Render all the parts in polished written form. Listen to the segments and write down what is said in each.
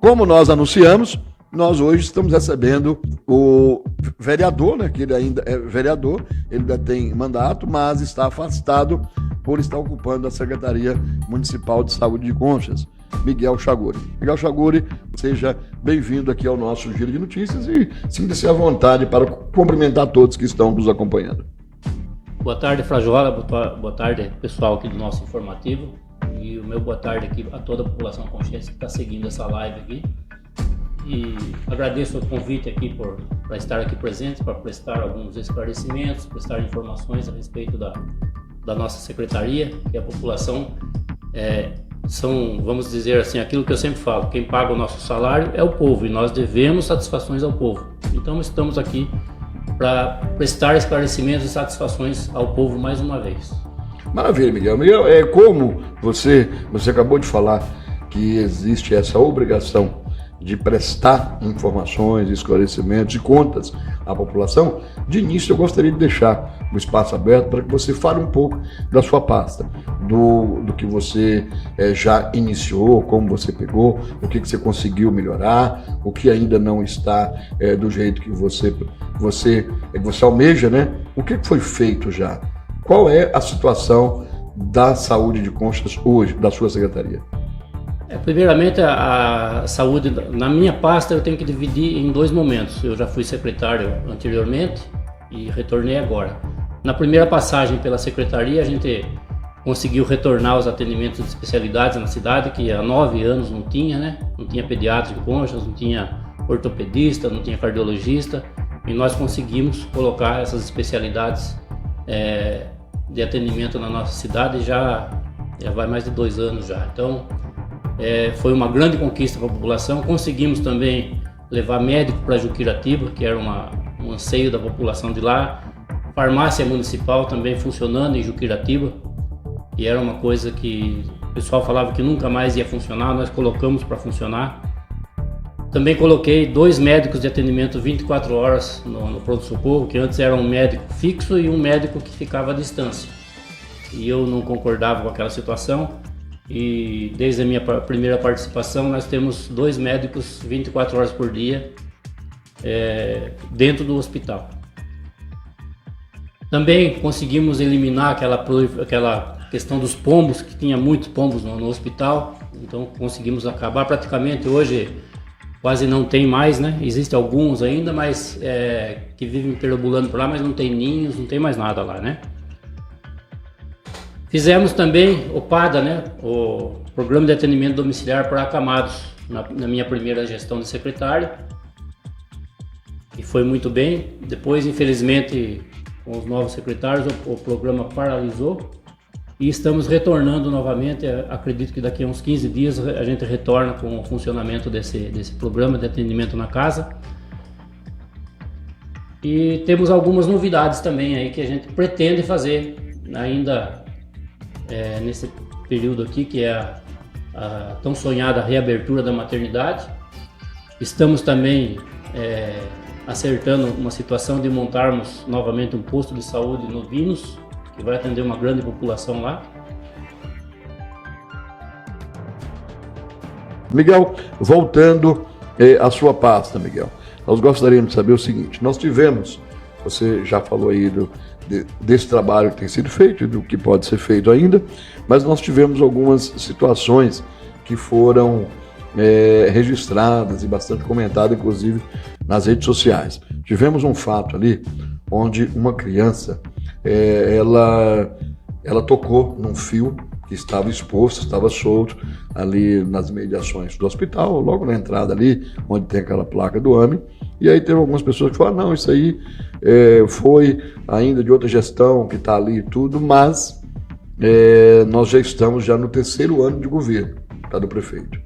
Como nós anunciamos, nós hoje estamos recebendo o vereador, né, que ele ainda é vereador, ele ainda tem mandato, mas está afastado por estar ocupando a Secretaria Municipal de Saúde de Conchas, Miguel Chaguri. Miguel Chaguri, seja bem-vindo aqui ao nosso Giro de Notícias e sinta-se à vontade para cumprimentar todos que estão nos acompanhando. Boa tarde, Frajola, boa tarde, pessoal aqui do nosso informativo, e o meu boa tarde aqui a toda a população conchense que está seguindo essa live aqui. E agradeço o convite aqui para estar aqui presente, para prestar alguns esclarecimentos, prestar informações a respeito da nossa secretaria, que a população são, vamos dizer assim, aquilo que eu sempre falo, quem paga o nosso salário é o povo e nós devemos satisfações ao povo. Então estamos aqui para prestar esclarecimentos e satisfações ao povo mais uma vez. Maravilha, Miguel. Miguel, como você acabou de falar que existe essa obrigação de prestar informações, esclarecimentos e contas à população, de início eu gostaria de deixar o espaço aberto para que você fale um pouco da sua pasta, do que você já iniciou, como você pegou, o que você conseguiu melhorar, o que ainda não está do jeito que você almeja, né? O que foi feito já? Qual é a situação da saúde de Conchas hoje, da sua secretaria? Primeiramente, a saúde, na minha pasta eu tenho que dividir em dois momentos. Eu já fui secretário anteriormente e retornei agora. Na primeira passagem pela secretaria, a gente conseguiu retornar os atendimentos de especialidades na cidade, que há 9 anos não tinha, né? Não tinha pediatra em Conchas, não tinha ortopedista, não tinha cardiologista, e nós conseguimos colocar essas especialidades de atendimento na nossa cidade já vai mais de 2 anos já. Então, foi uma grande conquista para a população. Conseguimos também levar médico para Juquiratiba, que era um anseio da população de lá. Farmácia municipal também funcionando em Juquiratiba, e era uma coisa que o pessoal falava que nunca mais ia funcionar, nós colocamos para funcionar. Também coloquei 2 médicos de atendimento 24 horas no pronto-socorro, que antes era um médico fixo e um médico que ficava à distância. E eu não concordava com aquela situação. E desde a minha primeira participação nós temos 2 médicos 24 horas por dia dentro do hospital. Também conseguimos eliminar aquela questão dos pombos, que tinha muitos pombos no hospital, então conseguimos acabar praticamente. Hoje quase não tem mais, né? Existem alguns ainda, mas que vivem perambulando por lá, mas não tem ninhos, não tem mais nada lá, né? Fizemos também o PADA, né? O Programa de Atendimento Domiciliar para Acamados, na minha primeira gestão de secretário, e foi muito bem. Depois, infelizmente, com os novos secretários, o programa paralisou e estamos retornando novamente. Acredito que daqui a uns 15 dias a gente retorna com o funcionamento desse programa de atendimento na casa. E temos algumas novidades também aí que a gente pretende fazer ainda nesse período aqui, que é a tão sonhada reabertura da maternidade. Estamos também acertando uma situação de montarmos novamente um posto de saúde no Vinos, que vai atender uma grande população lá. Miguel, voltando à sua pasta, Miguel, nós gostaríamos de saber o seguinte: nós tivemos, você já falou aí desse trabalho que tem sido feito e do que pode ser feito ainda, mas nós tivemos algumas situações que foram registradas e bastante comentadas, inclusive nas redes sociais. Tivemos um fato ali onde uma criança ela tocou num fio que estava exposto, estava solto ali nas mediações do hospital, logo na entrada ali, onde tem aquela placa do AME. E aí teve algumas pessoas que falaram: não, isso aí foi ainda de outra gestão que está ali e tudo, mas nós já estamos no 3º ano de governo do prefeito.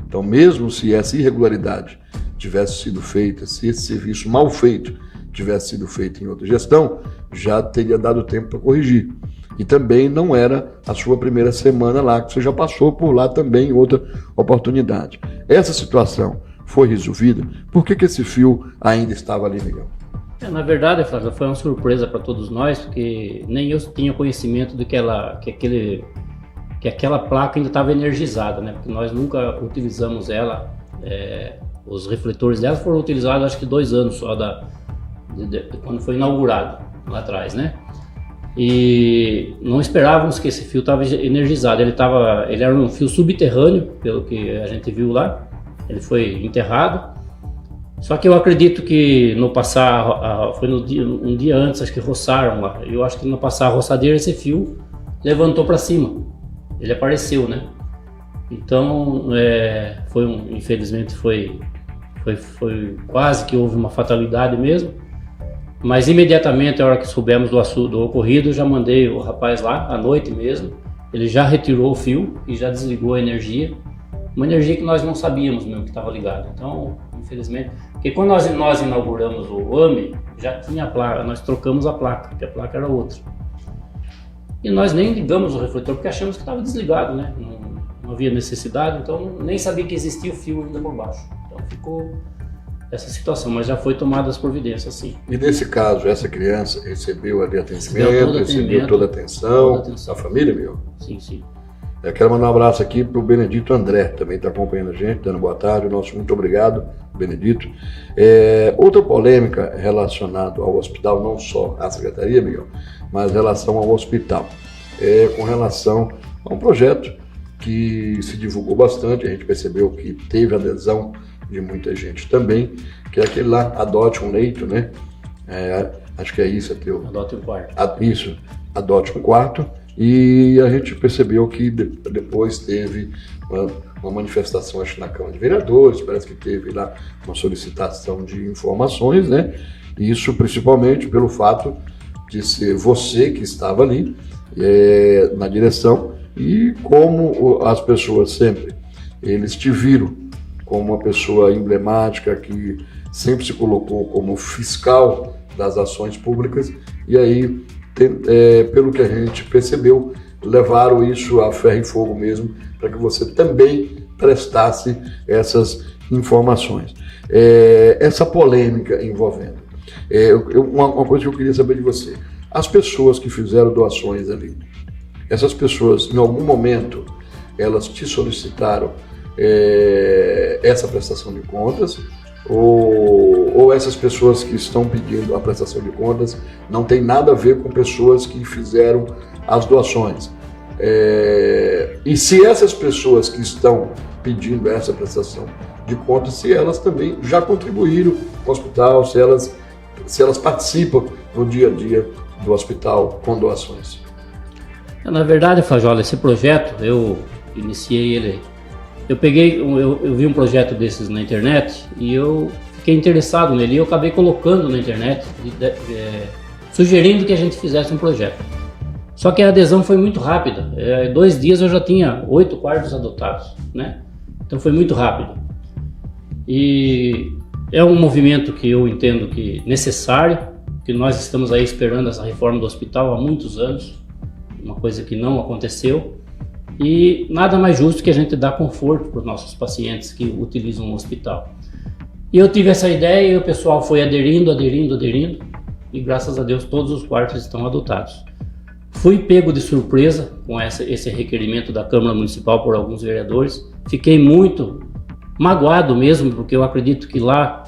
Então, mesmo se essa irregularidade tivesse sido feita, se esse serviço mal feito tivesse sido feito em outra gestão, já teria dado tempo para corrigir. E também não era a sua primeira semana lá, que você já passou por lá também em outra oportunidade. Essa situação foi resolvida? Por que esse fio ainda estava ali, Miguel? Na verdade, Flávio, foi uma surpresa para todos nós, porque nem eu tinha conhecimento de que aquela placa ainda estava energizada, né? Porque nós nunca utilizamos ela Os refletores dela foram utilizados acho que 2 anos só quando foi inaugurado lá atrás, né? E não esperávamos que esse fio estava energizado. Ele era um fio subterrâneo, pelo que a gente viu lá. Ele foi enterrado. Só que eu acredito que no passar, foi um dia antes, acho que roçaram lá. Eu acho que no passar a roçadeira, esse fio levantou para cima. Ele apareceu, né? Então, infelizmente foi quase que houve uma fatalidade mesmo. Mas imediatamente, a hora que soubemos do ocorrido, eu já mandei o rapaz lá, à noite mesmo. Ele já retirou o fio e já desligou a energia. Uma energia que nós não sabíamos mesmo que estava ligada. Então, infelizmente... Porque quando nós inauguramos o AME, já tinha a placa, nós trocamos a placa, porque a placa era outra. E nós nem ligamos o refletor, porque achamos que estava desligado, né? Não havia necessidade, então nem sabia que existia o fio ainda por baixo. Então ficou essa situação, mas já foi tomada as providências, sim. E nesse caso, essa criança recebeu ali atendimento, recebeu toda a atenção, a família, meu? Sim, sim. Eu quero mandar um abraço aqui para o Benedito André, também está acompanhando a gente, dando boa tarde. Nosso muito obrigado, Benedito. Outra polêmica relacionada ao hospital, não só à secretaria, Miguel, mas em relação ao hospital, com relação a um projeto que se divulgou bastante, a gente percebeu que teve adesão de muita gente também, que é aquele lá, adote um leito, né? Acho que é isso, Adote um quarto. Isso, adote um quarto. E a gente percebeu que depois teve uma manifestação, acho que na Câmara de Vereadores, parece que teve lá uma solicitação de informações, né? Isso principalmente pelo fato de ser você que estava ali na direção, e como as pessoas sempre, eles te viram como uma pessoa emblemática que sempre se colocou como fiscal das ações públicas, e aí pelo que a gente percebeu, levaram isso a ferro e fogo mesmo, para que você também prestasse essas informações. Essa polêmica envolvendo. Uma coisa que eu queria saber de você. As pessoas que fizeram doações ali, essas pessoas, em algum momento, elas te solicitaram essa prestação de contas? Ou essas pessoas que estão pedindo a prestação de contas não tem nada a ver com pessoas que fizeram as doações? E se essas pessoas que estão pedindo essa prestação de contas, se elas também já contribuíram com o hospital, se elas participam no dia a dia do hospital com doações? Na verdade, Fajola, esse projeto, eu iniciei ele. Eu vi um projeto desses na internet e eu fiquei interessado nele, e eu acabei colocando na internet, sugerindo que a gente fizesse um projeto. Só que a adesão foi muito rápida. Em 2 dias eu já tinha 8 quartos adotados, né? Então foi muito rápido. E é um movimento que eu entendo que necessário, que nós estamos aí esperando essa reforma do hospital há muitos anos, uma coisa que não aconteceu. E nada mais justo que a gente dar conforto para os nossos pacientes que utilizam o hospital. E eu tive essa ideia e o pessoal foi aderindo, e graças a Deus todos os quartos estão adotados. Fui pego de surpresa com esse requerimento da Câmara Municipal por alguns vereadores. Fiquei muito magoado mesmo, porque eu acredito que lá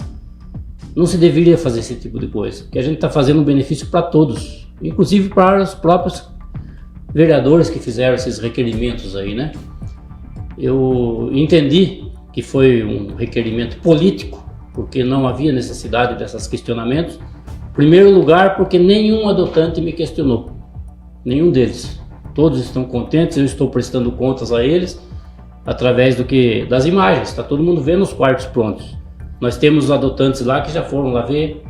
não se deveria fazer esse tipo de coisa, que a gente está fazendo um benefício para todos, inclusive para os próprios vereadores que fizeram esses requerimentos aí, né? Eu entendi que foi um requerimento político, porque não havia necessidade desses questionamentos. Em primeiro lugar, porque nenhum adotante me questionou, nenhum deles. Todos estão contentes, eu estou prestando contas a eles através das imagens. Está todo mundo vendo os quartos prontos. Nós temos os adotantes lá que já foram lá ver,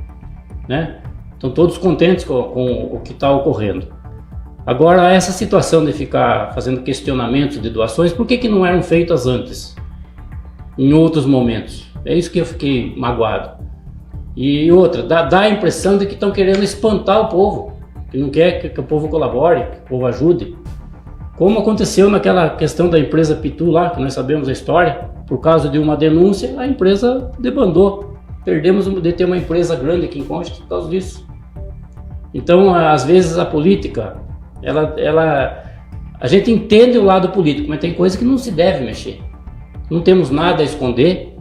né? Estão todos contentes com o que está ocorrendo. Agora, essa situação de ficar fazendo questionamentos de doações, por que não eram feitas antes, em outros momentos? É isso que eu fiquei magoado. E outra, dá a impressão de que estão querendo espantar o povo, que não quer que o povo colabore, que o povo ajude. Como aconteceu naquela questão da empresa Pitu lá, que nós sabemos a história, por causa de uma denúncia, a empresa debandou. Perdemos de ter uma empresa grande aqui em Conchas por causa disso. Então, às vezes a política... a gente entende o lado político, mas tem coisa que não se deve mexer. Não temos nada a esconder,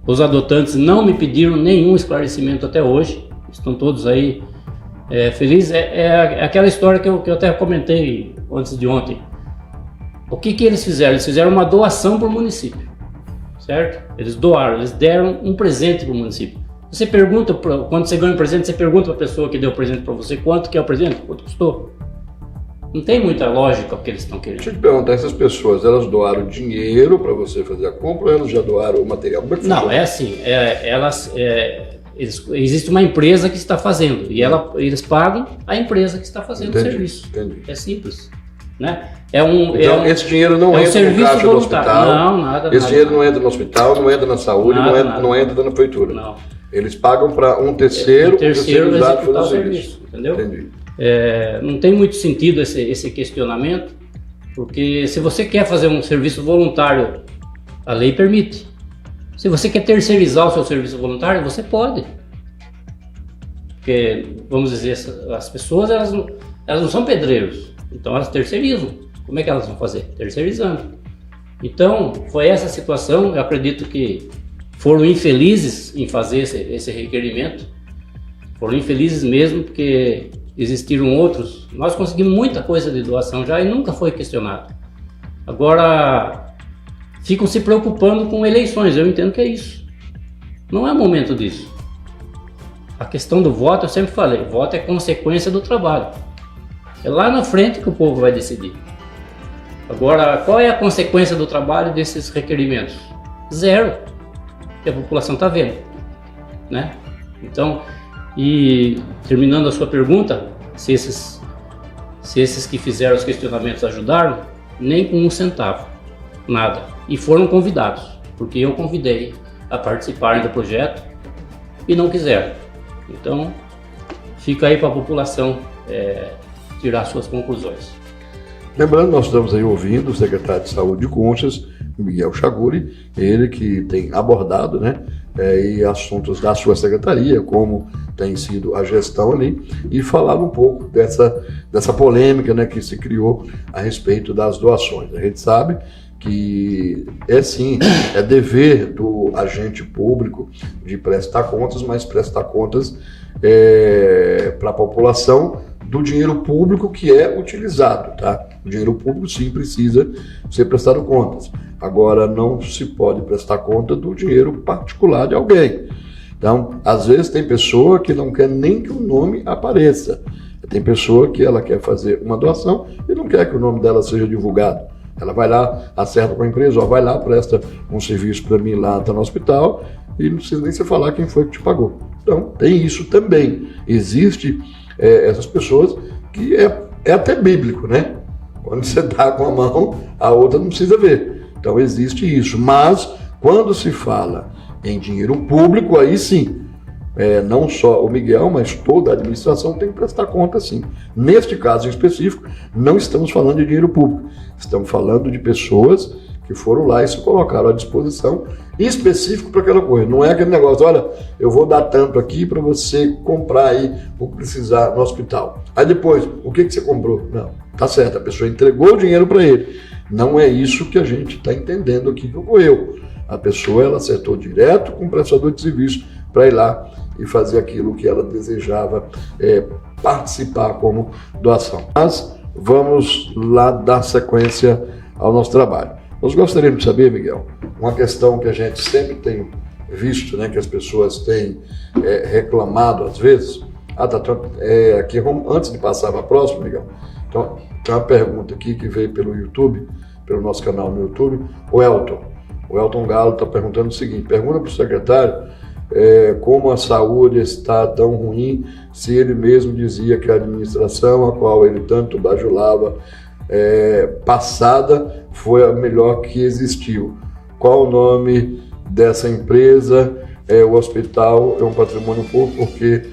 Os adotantes não me pediram nenhum esclarecimento até hoje, estão todos aí felizes. É aquela história que eu até comentei antes de ontem. O que eles fizeram? Eles fizeram uma doação para o município, certo? Eles doaram, eles deram um presente para o município. Você pergunta, quando você ganha um presente, você pergunta para a pessoa que deu o presente para você quanto que é o presente, quanto custou. Não tem muita lógica o que eles estão querendo. Deixa eu te perguntar, essas pessoas, elas doaram dinheiro para você fazer a compra ou elas já doaram o material? Como é que não, é assim, existe uma empresa que está fazendo e eles pagam a empresa que está fazendo o serviço. Entendi. É simples. Né? Então esse dinheiro não entra no caixa do hospital? Não, nada. Esse dinheiro não entra no hospital, não entra na saúde, não entra na prefeitura? Não. Eles pagam para um terceiro executar o serviço, entendeu? Entendi. Não tem muito sentido esse questionamento, porque se você quer fazer um serviço voluntário, a lei permite. Se você quer terceirizar o seu serviço voluntário, você pode. Porque, vamos dizer, as pessoas elas não são pedreiros, então elas terceirizam. Como é que elas vão fazer? Terceirizando. Então, foi essa situação. Eu acredito que foram infelizes em fazer esse requerimento. Foram infelizes mesmo, porque existiram outros. Nós conseguimos muita coisa de doação já e nunca foi questionado. Agora, ficam se preocupando com eleições. Eu entendo que é isso. Não é momento disso. A questão do voto, eu sempre falei, voto é consequência do trabalho. É lá na frente que o povo vai decidir. Agora, qual é a consequência do trabalho desses requerimentos? Zero. Que a população está vendo, né? Então, e terminando a sua pergunta, se esses que fizeram os questionamentos ajudaram, nem com um centavo, nada. E foram convidados, porque eu convidei a participarem do projeto e não quiseram. Então, fica aí para a população tirar suas conclusões. Lembrando, nós estamos aí ouvindo o secretário de Saúde de Conchas, Miguel Chaguri, ele que tem abordado, né, e assuntos da sua secretaria, como tem sido a gestão ali, e falava um pouco dessa polêmica, né, que se criou a respeito das doações. A gente sabe que é dever do agente público de prestar contas, mas prestar contas para a população do dinheiro público que é utilizado, tá? O dinheiro público sim precisa ser prestado contas. Agora, não se pode prestar conta do dinheiro particular de alguém. Então, às vezes tem pessoa que não quer nem que o nome apareça. Tem pessoa que ela quer fazer uma doação e não quer que o nome dela seja divulgado. Ela vai lá, acerta com a empresa, vai lá, presta um serviço para mim lá, tá no hospital, e não precisa nem você falar quem foi que te pagou. Então, tem isso também. Existe essas pessoas que é até bíblico, né? Quando você dá com a mão, a outra não precisa ver. Então, existe isso. Mas, quando se fala em dinheiro público, aí sim, não só o Miguel, mas toda a administração tem que prestar conta, sim. Neste caso em específico, não estamos falando de dinheiro público. Estamos falando de pessoas que foram lá e se colocaram à disposição específico para aquela coisa. Não é aquele negócio, olha, eu vou dar tanto aqui para você comprar aí o que precisar no hospital. Aí depois, o que você comprou? Não, tá certo, a pessoa entregou o dinheiro para ele. Não é isso que a gente está entendendo aqui que ocorreu. A pessoa, ela acertou direto com o prestador de serviço para ir lá e fazer aquilo que ela desejava participar como doação. Mas vamos lá dar sequência ao nosso trabalho. Nós gostaríamos de saber, Miguel, uma questão que a gente sempre tem visto, né, que as pessoas têm reclamado às vezes. Aqui, antes de passar para a próxima, Miguel, então, tem uma pergunta aqui que veio pelo YouTube, pelo nosso canal no YouTube, o Elton Galo está perguntando o seguinte: pergunta para o secretário como a saúde está tão ruim, se ele mesmo dizia que a administração a qual ele tanto bajulava passada foi a melhor que existiu. Qual o nome dessa empresa? O hospital é um patrimônio público porque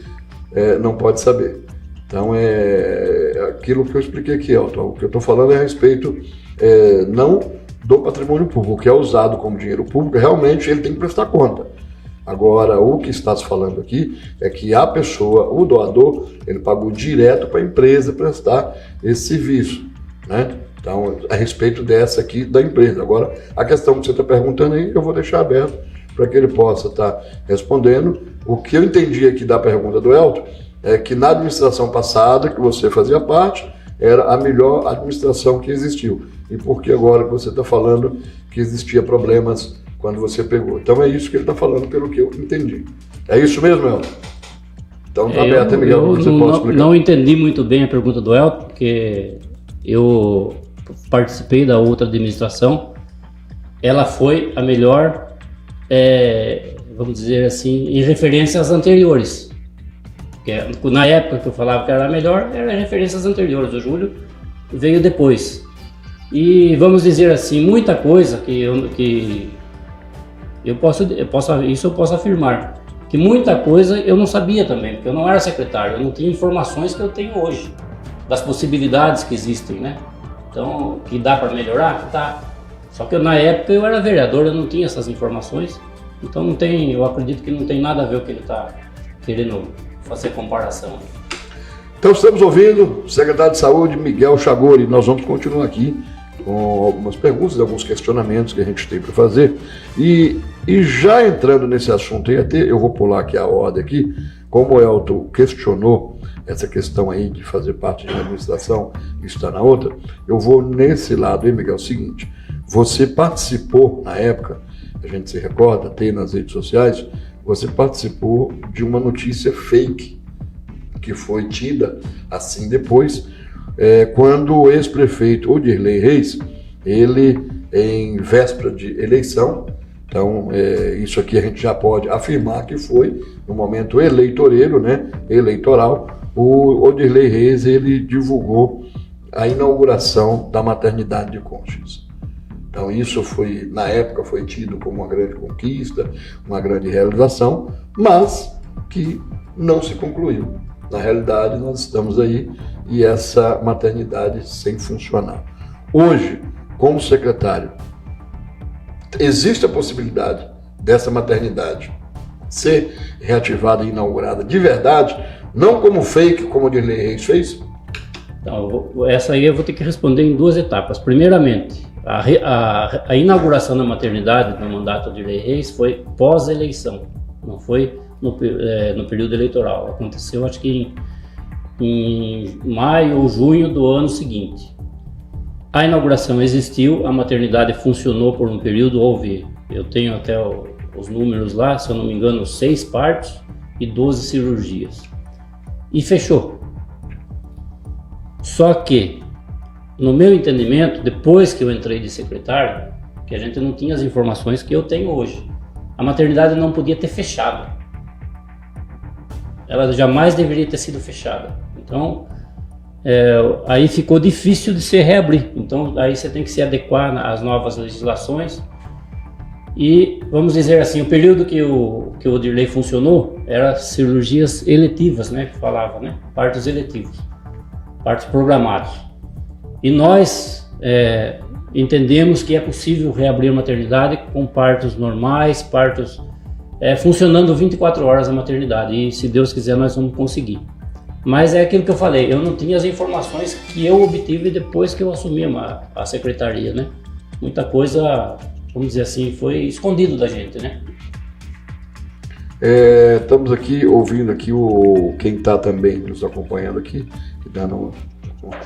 não pode saber. Então aquilo que eu expliquei aqui, Elton. O que eu estou falando é a respeito não do patrimônio público. O que é usado como dinheiro público, realmente ele tem que prestar conta. Agora, o que está se falando aqui é que a pessoa, o doador, ele pagou direto para a empresa prestar esse serviço, né? Então, a respeito dessa aqui da empresa. Agora, a questão que você está perguntando aí, eu vou deixar aberto para que ele possa estar respondendo. O que eu entendi aqui da pergunta do Elton é que na administração passada, que você fazia parte, era a melhor administração que existiu. E por que agora que você está falando que existia problemas quando você pegou? Então é isso que ele está falando, pelo que eu entendi. É isso mesmo, Elton? Então está aberto, Miguel, você pode explicar. Não entendi muito bem a pergunta do Elton, porque eu participei da outra administração. Ela foi a melhor, vamos dizer assim, em referência às anteriores. Na época que eu falava que era a melhor, era em referência às anteriores. O Júlio veio depois. E vamos dizer assim, muita coisa que eu posso afirmar, que muita coisa eu não sabia também, porque eu não era secretário, eu não tinha informações que eu tenho hoje, das possibilidades que existem, né? Então, que dá para melhorar? Tá. Só que na época eu era vereador, eu não tinha essas informações, então eu acredito que não tem nada a ver com o que ele está querendo fazer comparação. Então estamos ouvindo o secretário de Saúde, Miguel Chagori. Nós vamos continuar aqui com algumas perguntas, alguns questionamentos que a gente tem para fazer. E já entrando nesse assunto, eu vou pular aqui a ordem aqui, como o Elton questionou essa questão aí de fazer parte de uma administração e estar na outra, eu vou nesse lado aí, Miguel, o seguinte: você participou na época, a gente se recorda, tem nas redes sociais, você participou de uma notícia fake, que foi tida assim depois, quando o ex-prefeito Odirley Reis, ele em véspera de eleição, então isso aqui a gente já pode afirmar que foi no momento eleitoreiro, né, eleitoral, o Odirley Reis, ele divulgou a inauguração da maternidade de Conchas. Então isso foi, na época, foi tido como uma grande conquista, uma grande realização, mas que não se concluiu. Na realidade, nós estamos aí e essa maternidade sem funcionar. Hoje, como secretário, existe a possibilidade dessa maternidade ser reativada e inaugurada de verdade, não como fake, como o Odirley Reis fez? Então, essa aí eu vou ter que responder em duas etapas. Primeiramente, a inauguração da maternidade no mandato de Odirley Reis foi pós-eleição, não foi no período eleitoral. Aconteceu, acho que em maio ou junho do ano seguinte. A inauguração existiu, a maternidade funcionou por um período, eu tenho até os números lá, se eu não me engano, 6 partos e 12 cirurgias. E fechou. Só que, no meu entendimento, depois que eu entrei de secretário, que a gente não tinha as informações que eu tenho hoje, a maternidade não podia ter fechado. Ela jamais deveria ter sido fechada. Então, aí ficou difícil de se reabrir. Então, aí você tem que se adequar às novas legislações. E, vamos dizer assim, o período que o Odirley funcionou era cirurgias eletivas, né, que falava, né, partos eletivos, partos programados. E nós entendemos que é possível reabrir a maternidade com partos normais, partos funcionando 24 horas a maternidade, e se Deus quiser nós vamos conseguir. Mas é aquilo que eu falei, eu não tinha as informações que eu obtive depois que eu assumi a secretaria, né? Muita coisa, vamos dizer assim, foi escondido da gente, né? Estamos aqui ouvindo aqui quem está também nos acompanhando aqui, que está um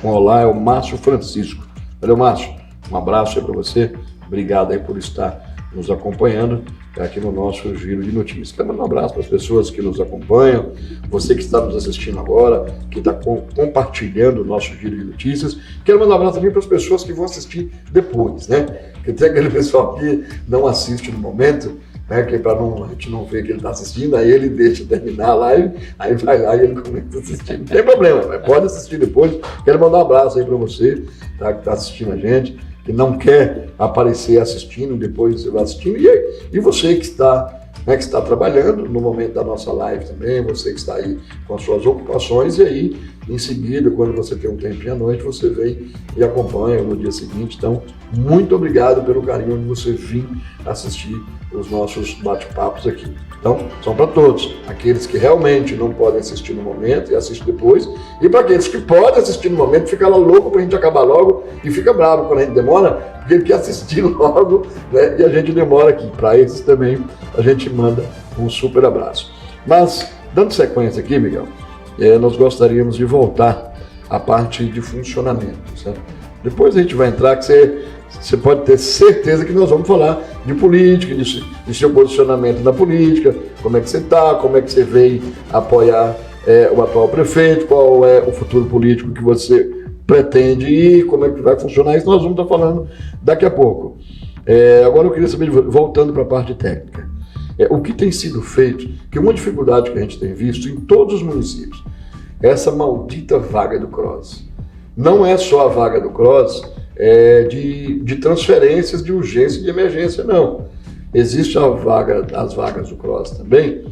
olá, é o Márcio Francisco. Valeu, Márcio, um abraço aí para você, obrigado aí por estar nos acompanhando aqui no nosso Giro de Notícias. Quero mandar um abraço para as pessoas que nos acompanham, você que está nos assistindo agora, que está compartilhando o nosso Giro de Notícias. Quero mandar um abraço também para as pessoas que vão assistir depois, né? Porque tem aquele pessoal que não assiste no momento, né, que para a gente não ver que ele está assistindo, aí ele deixa terminar a live, aí vai lá e ele começa a assistir. Não tem problema, mas pode assistir depois. Quero mandar um abraço aí para você, tá, que está assistindo a gente, que não quer aparecer assistindo, depois você vai assistindo, e você que está, né, que está trabalhando no momento da nossa live também, você que está aí com as suas ocupações, e aí em seguida, quando você tem um tempinho à noite, você vem e acompanha no dia seguinte. Então, muito obrigado pelo carinho de você vir assistir os nossos bate-papos aqui. Então, são para todos, aqueles que realmente não podem assistir no momento e assistem depois, e para aqueles que podem assistir no momento, fica lá louco para a gente acabar logo e fica bravo quando a gente demora, porque ele quer assistir logo, né? E a gente demora aqui. Para esses também a gente manda um super abraço. Mas, dando sequência aqui, Miguel, nós gostaríamos de voltar à parte de funcionamento, certo? Depois a gente vai entrar, que você pode ter certeza que nós vamos falar de política, de seu posicionamento na política, como é que você está, como é que você veio apoiar o atual prefeito, qual é o futuro político que você pretende ir, como é que vai funcionar isso, nós vamos estar falando daqui a pouco. Agora eu queria saber, voltando para a parte técnica, o que tem sido feito, que uma dificuldade que a gente tem visto em todos os municípios, essa maldita vaga do CROSS. Não é só a vaga do CROSS de transferências de urgência e de emergência, não. Existe as vagas do CROSS também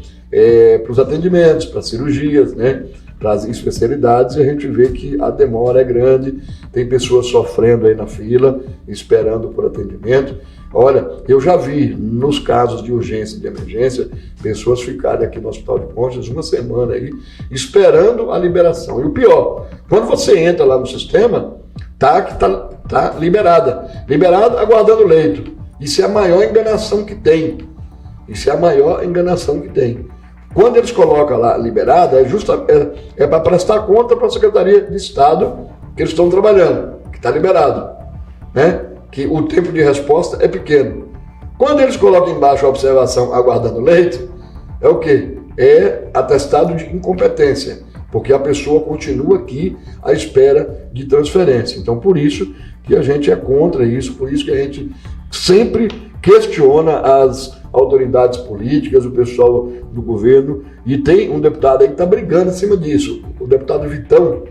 para os atendimentos, para cirurgias, né? Para as especialidades, e a gente vê que a demora é grande, tem pessoas sofrendo aí na fila, esperando por atendimento. Olha, eu já vi nos casos de urgência e de emergência, pessoas ficarem aqui no Hospital de Conchas uma semana aí, esperando a liberação. E o pior, quando você entra lá no sistema, tá liberada, aguardando leito. Isso é a maior enganação que tem. Quando eles colocam lá liberada, é para prestar conta para a Secretaria de Estado que eles estão trabalhando, que está liberado, né? Que o tempo de resposta é pequeno. Quando eles colocam embaixo a observação aguardando leito, é o quê? É atestado de incompetência, porque a pessoa continua aqui à espera de transferência. Então, por isso que a gente é contra isso, por isso que a gente sempre questiona as autoridades políticas, o pessoal do governo, e tem um deputado aí que está brigando em cima disso, o deputado Vitão.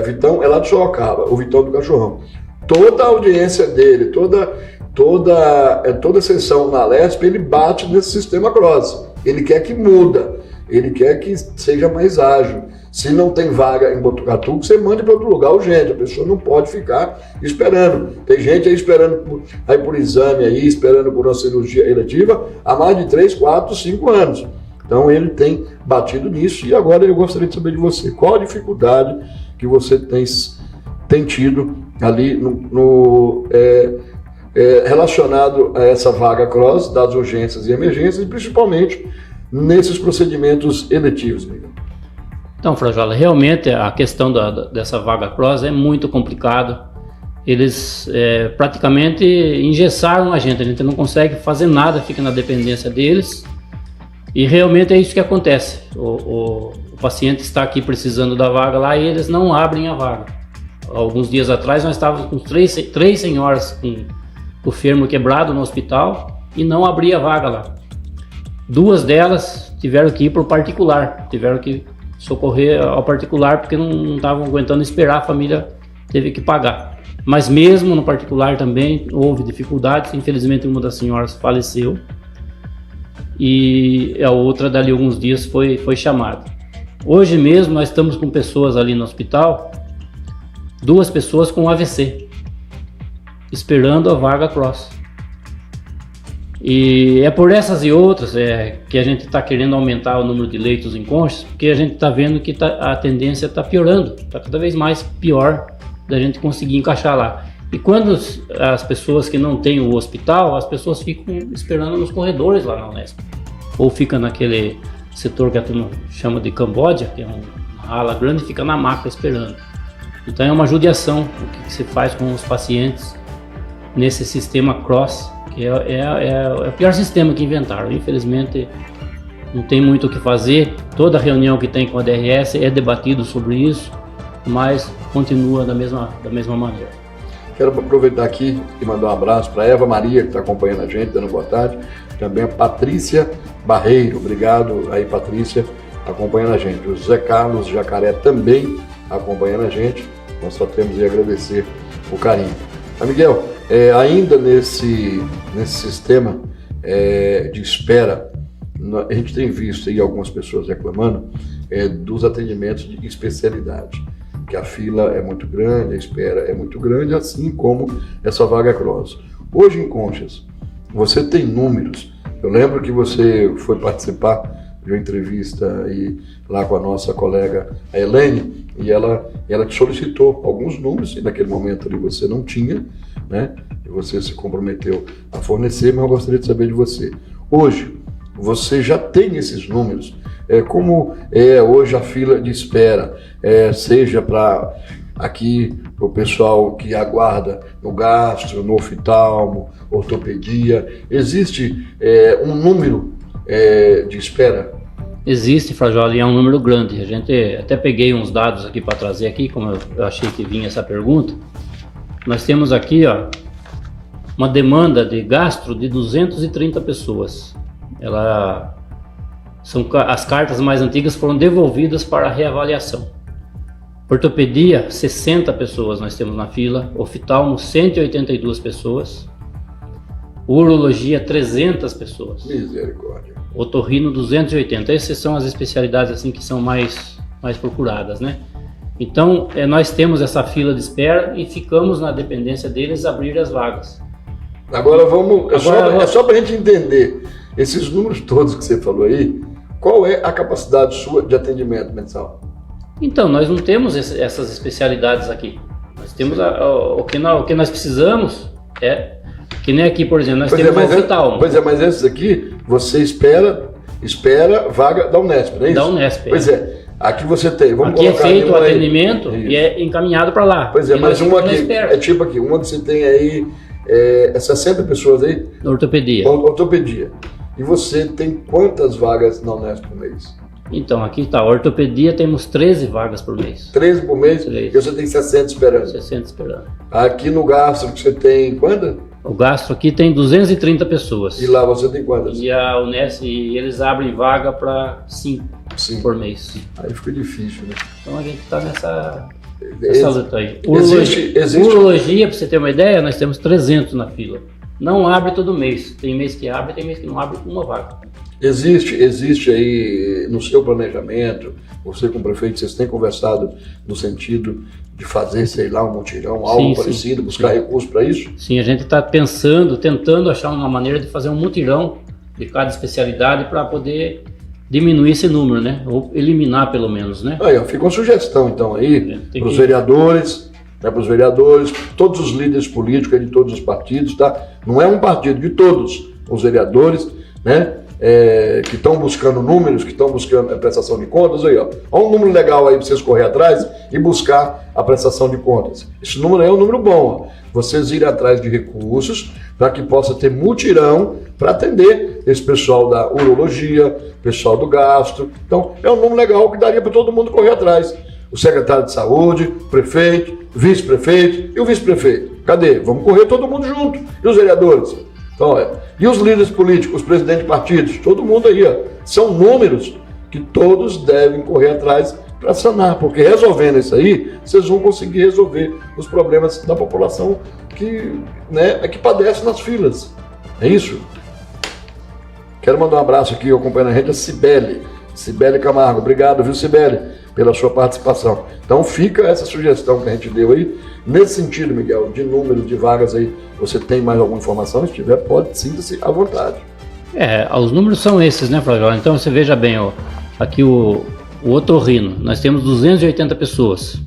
Vitão é lá de Sorocaba, o Vitão do Cachorrão. Toda a audiência dele, toda sessão na Lesp, ele bate nesse sistema CROSS. Ele quer que muda, ele quer que seja mais ágil. Se não tem vaga em Botucatu, você mande para outro lugar urgente. A pessoa não pode ficar esperando. Tem gente aí esperando por exame, esperando por uma cirurgia eletiva há mais de 3, 4, 5 anos. Então ele tem batido nisso. E agora eu gostaria de saber de você, qual a dificuldade que você tem tido ali relacionado a essa vaga CROSS das urgências e emergências, e principalmente nesses procedimentos eletivos, Miguel. Então, Frajola, realmente a questão dessa vaga CROSS é muito complicado. Eles praticamente engessaram a gente não consegue fazer nada, fica na dependência deles, e realmente é isso que acontece. O paciente está aqui precisando da vaga lá e eles não abrem a vaga. Alguns dias atrás nós estávamos com três senhoras com o fêmur quebrado no hospital e não abria a vaga lá. 2 delas tiveram que ir para o particular, tiveram que socorrer ao particular porque não estavam aguentando esperar, a família teve que pagar. Mas mesmo no particular também houve dificuldades, infelizmente uma das senhoras faleceu e a outra dali alguns dias foi chamada. Hoje mesmo nós estamos com pessoas ali no hospital, 2 pessoas com AVC, esperando a vaga CROSS. E é por essas e outras que a gente está querendo aumentar o número de leitos em Conchas, porque a gente está vendo que a tendência está piorando, está cada vez mais pior da gente conseguir encaixar lá. E quando as pessoas que não têm o hospital, as pessoas ficam esperando nos corredores lá na Unesp, ou fica naquele setor que a turma chama de Camboja, que é uma ala grande, e fica na maca esperando. Então é uma judiação o que se faz com os pacientes nesse sistema CROSS, que é o pior sistema que inventaram. Infelizmente não tem muito o que fazer, toda reunião que tem com a DRS é debatido sobre isso, mas continua da mesma maneira. Quero aproveitar aqui e mandar um abraço para a Eva Maria, que está acompanhando a gente, dando boa tarde, também a Patrícia Barreiro, obrigado aí Patrícia, acompanhando a gente, o Zé Carlos Jacaré também acompanhando a gente, nós só temos a agradecer o carinho. Mas Miguel, ainda nesse sistema de espera a gente tem visto aí algumas pessoas reclamando dos atendimentos de especialidade, que a fila é muito grande, a espera é muito grande, assim como essa vaga cross. Hoje em Conchas, você tem números. Eu lembro que você foi participar de uma entrevista aí, lá com a nossa colega a Helene, e ela te solicitou alguns números, e naquele momento ali você não tinha, né? E você se comprometeu a fornecer, mas eu gostaria de saber de você. Hoje, você já tem esses números? Como é hoje a fila de espera, seja para aqui o pessoal que aguarda no gastro, no oftalmo, ortopedia, existe um número de espera? Existe, Frajola, e é um número grande. A gente até peguei uns dados aqui para trazer aqui, como eu achei que vinha essa pergunta. Nós temos aqui, ó, uma demanda de gastro de 230 pessoas. As cartas mais antigas foram devolvidas para reavaliação. Ortopedia, 60 pessoas nós temos na fila. Oftalmo, 182 pessoas. Urologia, 300 pessoas. Misericórdia. Otorrino, 280. Essas são as especialidades assim que são mais procuradas, né? Então, nós temos essa fila de espera e ficamos na dependência deles abrir as vagas. Agora só para a gente entender esses números todos que você falou aí, qual é a capacidade sua de atendimento mensal? Então, nós não temos essas especialidades aqui. Nós temos o que nós precisamos que nem aqui, por exemplo, nós temos um oftalmo. Pois é, mas esses aqui, você espera vaga da Unesp, não é isso? Da Unesp. Pois é. Aqui você tem, aqui é feito o atendimento e é encaminhado para lá. Pois é, mas uma aqui, tipo aqui, uma que você tem aí, 60 pessoas aí? Ortopedia. Ortopedia. E você tem quantas vagas na Unesp por mês? Então, aqui está, ortopedia temos 13 vagas por mês. 13 por mês? 13. E você tem 60 esperando? 60 esperando. Aqui no gastro você tem quantas? O gastro aqui tem 230 pessoas. E lá você tem quantas? E a Unesp, eles abrem vaga para 5 por mês. Aí fica difícil, né? Então a gente está nessa luta aí. Existe... Urologia, para você ter uma ideia, nós temos 300 na fila. Não abre todo mês. Tem mês que abre, tem mês que não abre uma vaga. Existe aí no seu planejamento, você com o prefeito, vocês têm conversado no sentido de fazer, sei lá, um mutirão, algo parecido, buscar recursos para isso? Sim, a gente está tentando achar uma maneira de fazer um mutirão de cada especialidade para poder diminuir esse número, né? Ou eliminar pelo menos, né? Aí, fica uma sugestão então aí para os vereadores, todos os líderes políticos de todos os partidos, tá? Não é um partido, de todos os vereadores, né? Que estão buscando números, que estão buscando a prestação de contas, aí, ó. Olha um número legal aí para vocês correr atrás e buscar a prestação de contas. Esse número aí é um número bom, ó. Vocês irem atrás de recursos para que possa ter mutirão para atender esse pessoal da urologia, pessoal do gastro. Então, é um número legal que daria para todo mundo correr atrás. O secretário de saúde, prefeito, vice-prefeito e o vice-prefeito. Cadê? Vamos correr todo mundo junto. E os vereadores? Então, e os líderes políticos, os presidentes de partidos, todo mundo aí, ó, são números que todos devem correr atrás para sanar, porque resolvendo isso aí, vocês vão conseguir resolver os problemas da população que padece nas filas. É isso? Quero mandar um abraço aqui, acompanhando a gente, a Cibele Camargo. Obrigado, viu, Cibele, pela sua participação. Então fica essa sugestão que a gente deu aí. Nesse sentido, Miguel, de números de vagas aí, você tem mais alguma informação? Se tiver, sinta-se à vontade. Os números são esses, né, Flávio? Então você veja bem, ó, aqui o otorrino, nós temos 280 pessoas.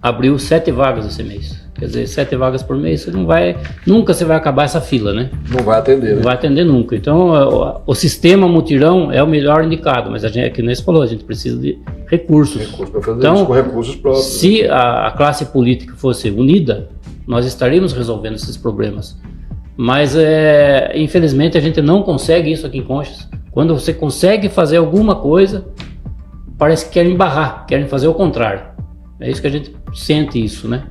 Abriu 7 vagas esse mês. Quer dizer, 7 vagas por mês, nunca você vai acabar essa fila, né? Não vai atender, né? Não vai atender nunca. Então, o sistema mutirão é o melhor indicado, mas que nem você falou, a gente precisa de recursos. Para fazer isso com recursos próprios. Se a classe política fosse unida, nós estaríamos resolvendo esses problemas. Mas, infelizmente, a gente não consegue isso aqui em Conchas. Quando você consegue fazer alguma coisa, parece que querem barrar, querem fazer o contrário. É isso que a gente sente isso, né?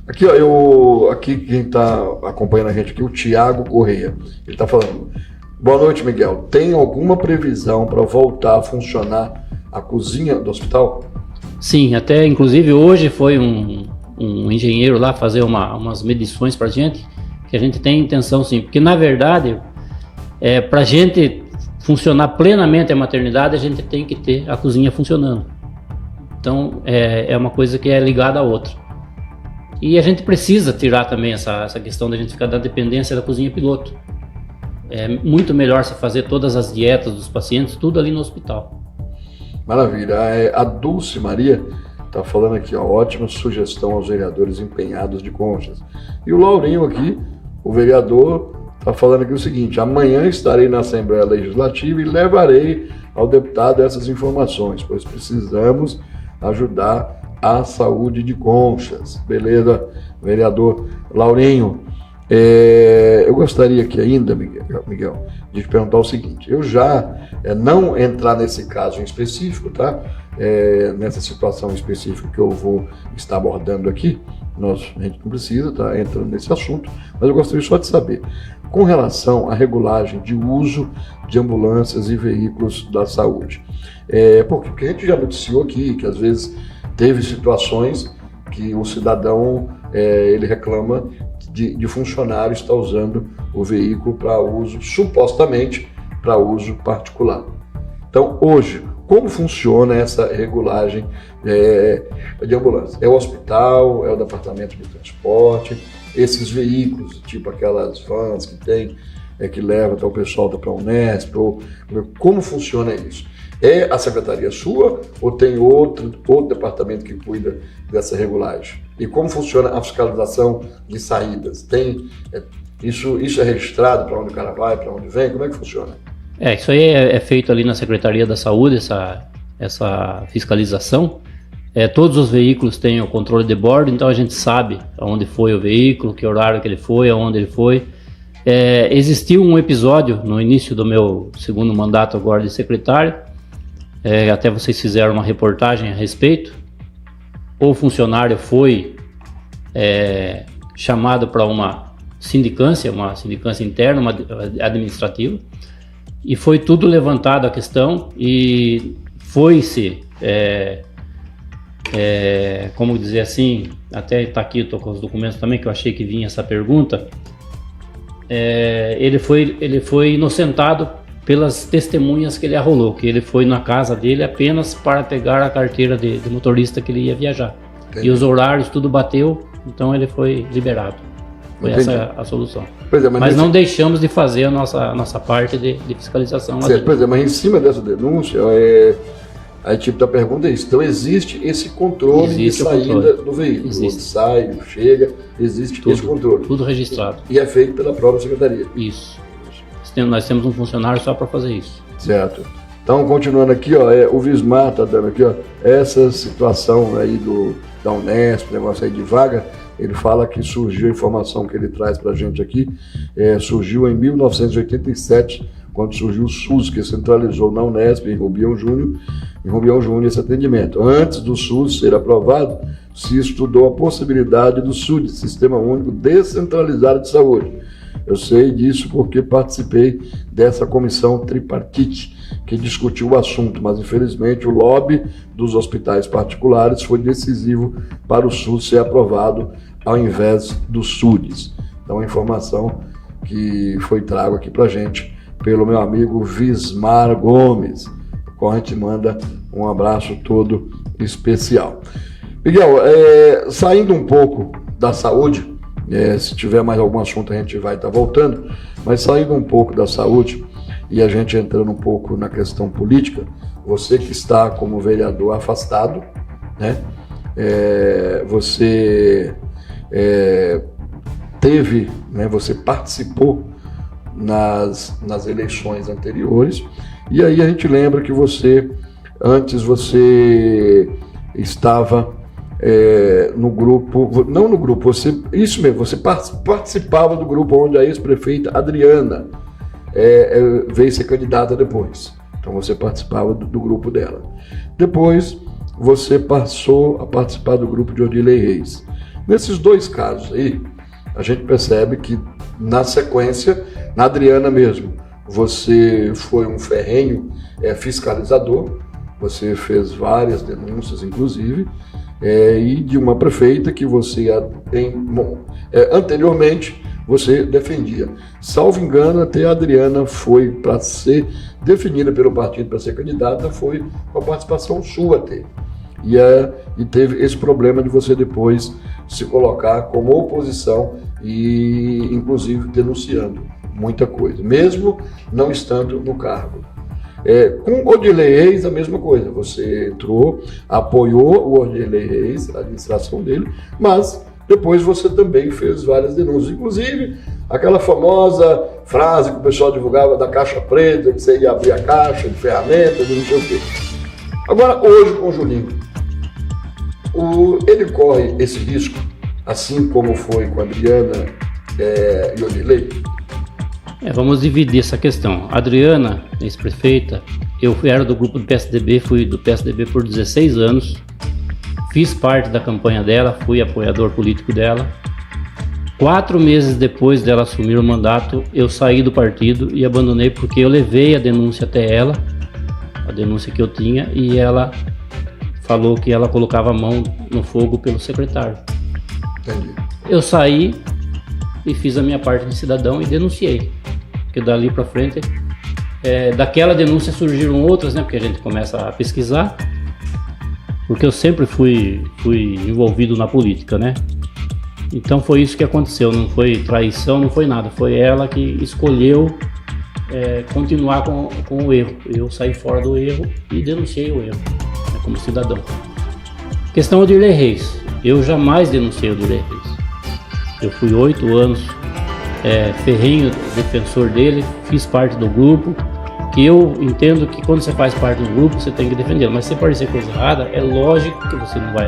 Aqui, ó, aqui quem está acompanhando a gente aqui, o Tiago Correia, ele está falando: boa noite, Miguel, tem alguma previsão para voltar a funcionar a cozinha do hospital? Sim, até inclusive hoje foi um engenheiro lá fazer umas medições para a gente, que a gente tem intenção sim, porque na verdade Para a gente funcionar plenamente a maternidade, a gente tem que ter a cozinha funcionando. Então, é uma coisa que é ligada à outra. E a gente precisa tirar também essa questão da gente ficar da dependência da cozinha piloto. É muito melhor se fazer todas as dietas dos pacientes, tudo ali no hospital. Maravilha. A Dulce Maria está falando aqui, ó, ótima sugestão aos vereadores empenhados de Conchas. E o Laurinho aqui, o vereador, está falando aqui o seguinte: amanhã estarei na Assembleia Legislativa e levarei ao deputado essas informações, pois precisamos ajudar a saúde de Conchas. Beleza, vereador Laurinho? Eu gostaria aqui ainda, Miguel, de te perguntar o seguinte: eu já não entrar nesse caso em específico, tá? Nessa situação específica que eu vou estar abordando aqui, a gente não precisa estar entrando nesse assunto, mas eu gostaria só de saber, com relação à regulagem de uso de ambulâncias e veículos da saúde. Porque a gente já noticiou aqui que às vezes teve situações que o cidadão ele reclama de funcionário estar usando o veículo para uso, supostamente, para uso particular. Então, hoje, como funciona essa regulagem de ambulância? É o hospital, é o departamento de transporte, esses veículos, tipo aquelas vans que tem, que levam até o pessoal da Unesp, como funciona isso? É a secretaria sua ou tem outro departamento que cuida dessa regulagem? E como funciona a fiscalização de saídas? Isso é registrado para onde o cara vai, para onde vem? Como é que funciona? Isso aí é feito ali na Secretaria da Saúde, essa fiscalização. Todos os veículos têm o controle de bordo, então a gente sabe aonde foi o veículo, que horário que ele foi, aonde ele foi. Existiu um episódio no início do meu segundo mandato agora de secretário, até vocês fizeram uma reportagem a respeito. O funcionário foi chamado para uma sindicância interna, uma administrativa, e foi tudo levantado a questão e foi-se, como dizer assim, até está aqui, estou com os documentos também, que eu achei que vinha essa pergunta, ele foi inocentado pelas testemunhas que ele arrolou, que ele foi na casa dele apenas para pegar a carteira de motorista que ele ia viajar. Entendi. E os horários, tudo bateu, então ele foi liberado. Foi Entendi. Essa a solução. Mas não deixamos de fazer a nossa parte de fiscalização. Mas em cima dessa denúncia, aí tipo da pergunta é isso. Então existe esse controle de saída do veículo. Existe. Onde sai, chega, existe esse controle. Tudo registrado. E é feito pela própria secretaria. Isso. Nós temos um funcionário só para fazer isso. Certo. Então, continuando aqui, ó, o Vismar está dando aqui, ó, essa situação aí da Unesp, negócio aí de vaga, ele fala que surgiu a informação que ele traz para a gente aqui, surgiu em 1987, quando surgiu o SUS, que centralizou na Unesp, em Rubião Júnior, esse atendimento. Antes do SUS ser aprovado, se estudou a possibilidade do SUD, Sistema Único Descentralizado de Saúde. Eu sei disso porque participei dessa comissão tripartite que discutiu o assunto, mas infelizmente o lobby dos hospitais particulares foi decisivo para o SUS ser aprovado ao invés do SUDES. Então, a informação que foi trago aqui para a gente pelo meu amigo Vismar Gomes, a qual a gente manda um abraço todo especial. Miguel, saindo um pouco da saúde, se tiver mais algum assunto a gente vai estar voltando, mas saindo um pouco da saúde e a gente entrando um pouco na questão política, você que está como vereador afastado, né? Você teve, né? Você participou nas eleições anteriores, e aí a gente lembra que antes você estava no grupo, não no grupo, isso mesmo, você participava do grupo onde a ex-prefeita Adriana veio ser candidata depois. Então você participava do grupo dela. Depois você passou a participar do grupo de Odilei Reis. Nesses dois casos aí, a gente percebe que na sequência, na Adriana mesmo, você foi um ferrenho fiscalizador, você fez várias denúncias, inclusive, e de uma prefeita que você anteriormente você defendia. Salvo engano, até a Adriana foi para ser definida pelo partido para ser candidata, foi com a participação sua até. E teve esse problema de você depois se colocar como oposição e, inclusive, denunciando muita coisa, mesmo não estando no cargo. Com o Odilei Reis, a mesma coisa. Você entrou, apoiou o Odilei Reis, a administração dele, mas depois você também fez várias denúncias. Inclusive, aquela famosa frase que o pessoal divulgava da caixa preta, que você ia abrir a caixa de ferramentas e não sei o quê. Agora, hoje, com o Julinho, ele corre esse risco, assim como foi com a Adriana e o Odilei? Vamos dividir essa questão. A Adriana, ex-prefeita, eu era do grupo do PSDB, fui do PSDB por 16 anos, fiz parte da campanha dela, fui apoiador político dela. 4 meses depois dela assumir o mandato, eu saí do partido e abandonei porque eu levei a denúncia até ela, a denúncia que eu tinha, e ela falou que ela colocava a mão no fogo pelo secretário. Entendi. Eu saí e fiz a minha parte de cidadão e denunciei. Porque dali para frente, daquela denúncia surgiram outras, né? Porque a gente começa a pesquisar. Porque eu sempre fui envolvido na política, né? Então foi isso que aconteceu, não foi traição, não foi nada. Foi ela que escolheu continuar com o erro. Eu saí fora do erro e denunciei o erro, né, como cidadão. Questão do Odilei Reis. Eu jamais denunciei o Odilei Reis. Eu fui 8 anos ferrenho defensor dele, fiz parte do grupo, que eu entendo que quando você faz parte do grupo, você tem que defender, mas se parecer coisa errada, é lógico que você não vai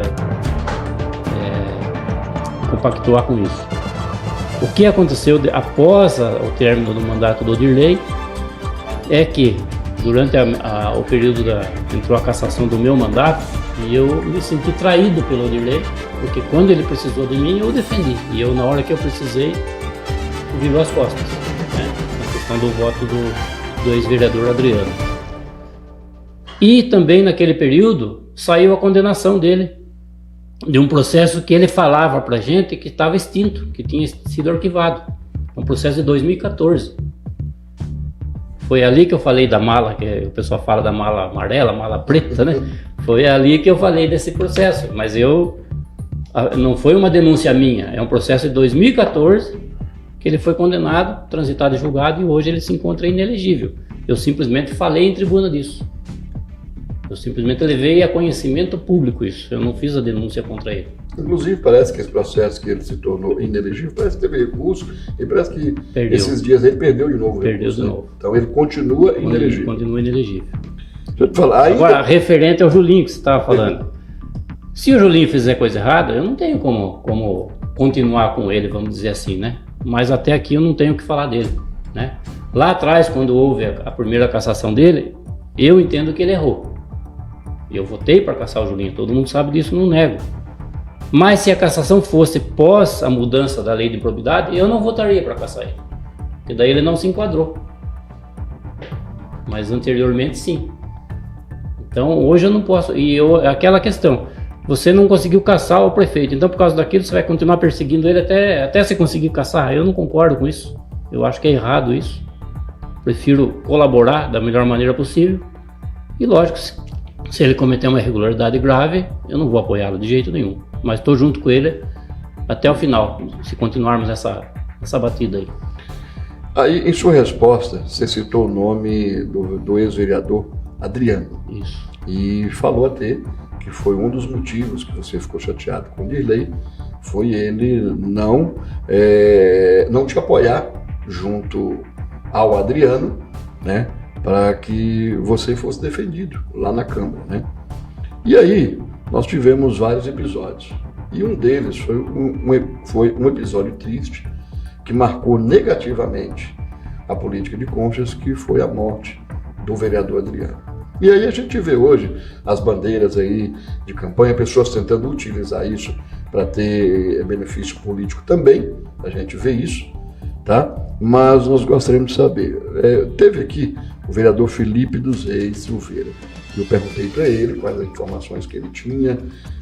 compactuar com isso. O que aconteceu após o término do mandato do Odilei é que, durante o período entrou a cassação do meu mandato, e eu me senti traído pelo Odilei, porque quando ele precisou de mim, eu o defendi. E eu, na hora que eu precisei, virou as costas, né? Na questão do voto do ex-vereador Adriano. E também naquele período, saiu a condenação dele, de um processo que ele falava pra gente que estava extinto, que tinha sido arquivado. Um processo de 2014. Foi ali que eu falei da mala, que o pessoal fala da mala amarela, mala preta, né? Foi ali que eu falei desse processo, mas não foi uma denúncia minha, é um processo de 2014 que ele foi condenado, transitado e julgado, e hoje ele se encontra inelegível. Eu simplesmente falei em tribuna disso. Eu simplesmente levei a conhecimento público isso, eu não fiz a denúncia contra ele. Inclusive, parece que esse processo que ele se tornou inelegível, parece que teve recurso, e parece que esses dias ele perdeu de novo. Perdeu de novo. Então ele continua inelegível. Continua inelegível. Deixa eu te falar. Agora, referente ao Julinho que você estava falando. Se o Julinho fizer coisa errada, eu não tenho como continuar com ele, vamos dizer assim, né? Mas até aqui eu não tenho o que falar dele, né? Lá atrás, quando houve a primeira cassação dele, eu entendo que ele errou. Eu votei para cassar o Julinho, todo mundo sabe disso, não nego. Mas se a cassação fosse pós a mudança da lei de improbidade, eu não votaria para cassar ele. Porque daí ele não se enquadrou. Mas anteriormente sim. Então hoje eu não posso. E aquela questão, você não conseguiu caçar o prefeito, então por causa daquilo você vai continuar perseguindo ele até você conseguir caçar. Eu não concordo com isso. Eu acho que é errado isso. Prefiro colaborar da melhor maneira possível. E lógico, se ele cometer uma irregularidade grave, eu não vou apoiá-lo de jeito nenhum. Mas estou junto com ele até o final, se continuarmos essa batida aí. Aí, em sua resposta, você citou o nome do ex-vereador Adriano. Isso. E falou até que foi um dos motivos que você ficou chateado com o Dirley, foi ele não te apoiar junto ao Adriano, né, para que você fosse defendido lá na Câmara, né? E aí, nós tivemos vários episódios, e um deles foi um episódio triste, que marcou negativamente a política de Conchas, que foi a morte do vereador Adriano. E aí a gente vê hoje as bandeiras aí de campanha, pessoas tentando utilizar isso para ter benefício político também, a gente vê isso, tá? Mas nós gostaríamos de saber, teve aqui o vereador Felipe dos Reis Silveira, eu perguntei para ele quais as informações que ele tinha,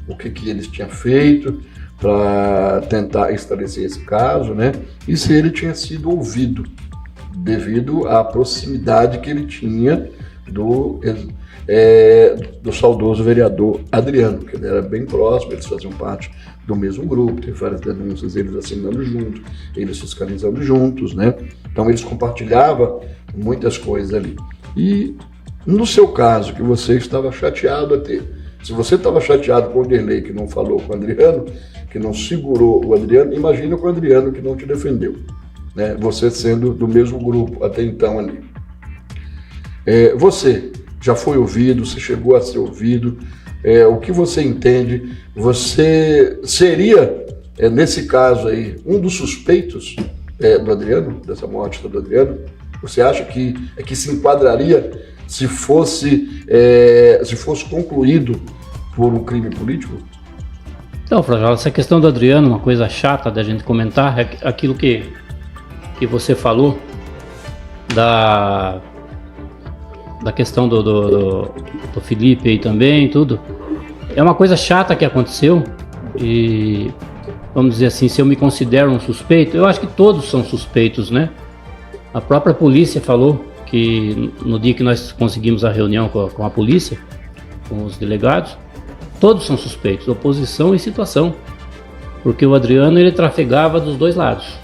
o que eles tinham feito, para tentar esclarecer esse caso, né? E se ele tinha sido ouvido, devido à proximidade que ele tinha do saudoso vereador Adriano, que ele era bem próximo, eles faziam parte do mesmo grupo, teve várias denúncias, eles assinando juntos, eles fiscalizando juntos, né? Então eles compartilhavam muitas coisas ali. E no seu caso, que você estava chateado até, se você estava chateado com o Derlei, que não falou com o Adriano, que não segurou o Adriano, imagina com o Adriano que não te defendeu, né? Você sendo do mesmo grupo até então ali. Você já foi ouvido, você chegou a ser ouvido, o que você entende? Você seria, nesse caso aí, um dos suspeitos do Adriano, dessa morte do Adriano? Você acha que se enquadraria se fosse concluído por um crime político? Então, Frajal, essa questão do Adriano, uma coisa chata da gente comentar, é aquilo que você falou da questão do Felipe aí também, tudo. É uma coisa chata que aconteceu e, vamos dizer assim, se eu me considero um suspeito, eu acho que todos são suspeitos, né? A própria polícia falou que no dia que nós conseguimos a reunião com a polícia, com os delegados, todos são suspeitos, oposição e situação, porque o Adriano, ele trafegava dos dois lados.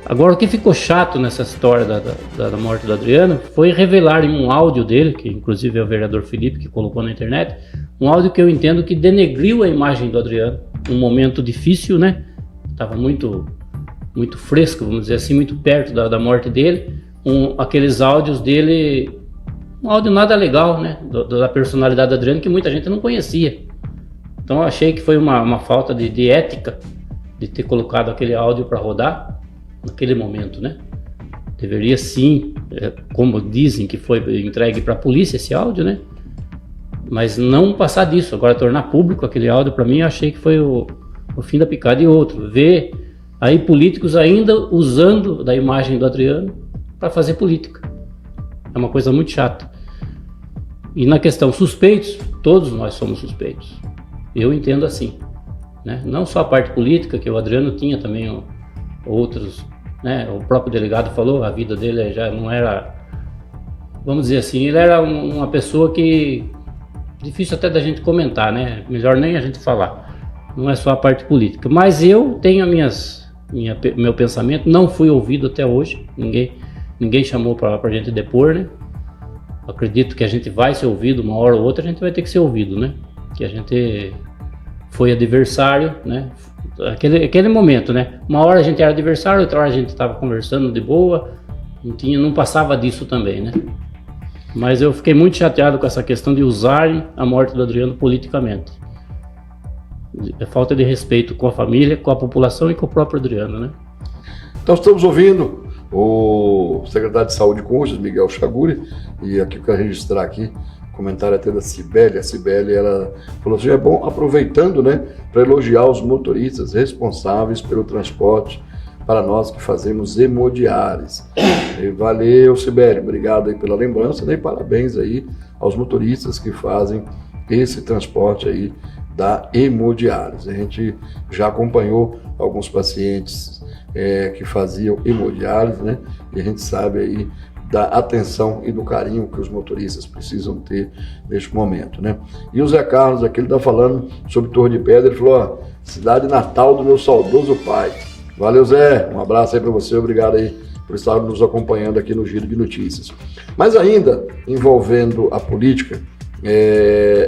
Agora, o que ficou chato nessa história da morte do Adriano foi revelar em um áudio dele, que inclusive é o vereador Felipe que colocou na internet, um áudio que eu entendo que denegriu a imagem do Adriano, um momento difícil, né? Estava muito fresco, vamos dizer assim, muito perto da morte dele, aqueles áudios dele, um áudio nada legal, né? Da personalidade do Adriano, que muita gente não conhecia. Então eu achei que foi uma falta de ética de ter colocado aquele áudio para rodar naquele momento, né? Deveria sim, como dizem que foi entregue para a polícia esse áudio, né? Mas não passar disso, agora tornar público aquele áudio, para mim, eu achei que foi o fim da picada. E outro, ver aí políticos ainda usando da imagem do Adriano para fazer política. É uma coisa muito chata. E na questão suspeitos, todos nós somos suspeitos. Eu entendo assim, né? Não só a parte política, que o Adriano tinha também outros, né? O próprio delegado falou, a vida dele já não era, vamos dizer assim, ele era uma pessoa que difícil até da gente comentar, né? Melhor nem a gente falar. Não é só a parte política. Mas eu tenho meu pensamento, não fui ouvido até hoje, ninguém chamou para a gente depor, né? Acredito que a gente vai ser ouvido, uma hora ou outra a gente vai ter que ser ouvido, né? Que a gente foi adversário, né? Aquele momento, né? Uma hora a gente era adversário, outra hora a gente estava conversando de boa, não passava disso também, né? Mas eu fiquei muito chateado com essa questão de usarem a morte do Adriano politicamente. É falta de respeito com a família, com a população e com o próprio Adriano, né? Então estamos ouvindo o secretário de Saúde de Conchas, Miguel Chaguri, e aqui eu quero registrar aqui o comentário até da Cibele. A Cibele, ela falou assim, é bom, aproveitando, né, para elogiar os motoristas responsáveis pelo transporte para nós que fazemos hemodiálise. Valeu, Cibele, obrigado aí pela lembrança, né, e parabéns aí aos motoristas que fazem esse transporte aí da hemodiálise. A gente já acompanhou alguns pacientes que faziam hemodiálise, né, e a gente sabe aí da atenção e do carinho que os motoristas precisam ter neste momento, né? E o Zé Carlos aqui, ele está falando sobre Torre de Pedra, ele falou, ó, cidade natal do meu saudoso pai. Valeu, Zé, um abraço aí para você, obrigado aí por estar nos acompanhando aqui no Giro de Notícias. Mas ainda envolvendo a política,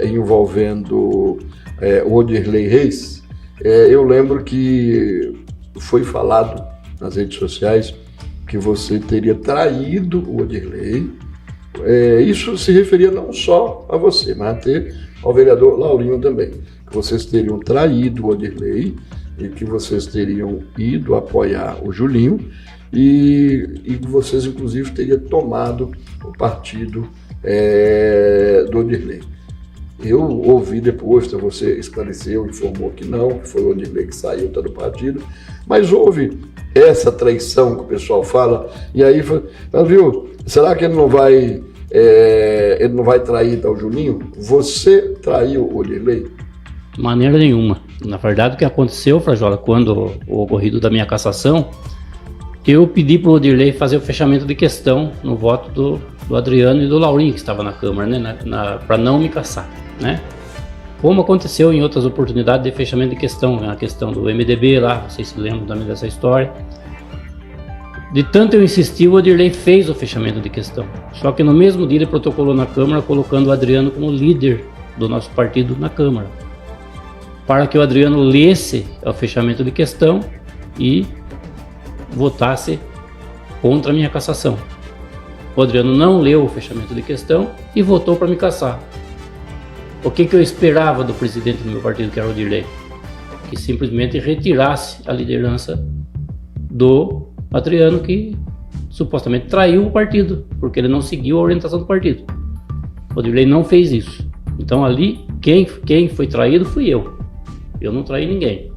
envolvendo o Odirley Reis, eu lembro que foi falado nas redes sociais que você teria traído o Odirley. Isso se referia não só a você, mas até ao vereador Laurinho também, que vocês teriam traído o Odirley e que vocês teriam ido apoiar o Julinho e vocês inclusive teriam tomado o partido do Odirley. Eu ouvi depois, então você esclareceu, informou que não, que foi o Odirley que saiu do partido, mas houve essa traição que o pessoal fala, e aí, viu, será que ele não vai trair o Juninho? Você traiu o Odirley? De maneira nenhuma. Na verdade, o que aconteceu, Frajola, quando o ocorrido da minha cassação, eu pedi para o Odirley fazer o fechamento de questão no voto do Adriano e do Laurinho, que estava na Câmara, né, para não me cassar, né? Como aconteceu em outras oportunidades de fechamento de questão, a questão do MDB lá, vocês se lembram também dessa história. De tanto eu insistir, o Odirley fez o fechamento de questão. Só que no mesmo dia ele protocolou na Câmara, colocando o Adriano como líder do nosso partido na Câmara, para que o Adriano lesse o fechamento de questão e votasse contra a minha cassação. O Adriano não leu o fechamento de questão e votou para me cassar. O que eu esperava do presidente do meu partido, que era o Odirley? Que simplesmente retirasse a liderança do Adriano, que supostamente traiu o partido, porque ele não seguiu a orientação do partido. O Odirley não fez isso. Então ali, quem foi traído fui eu. Eu não traí ninguém.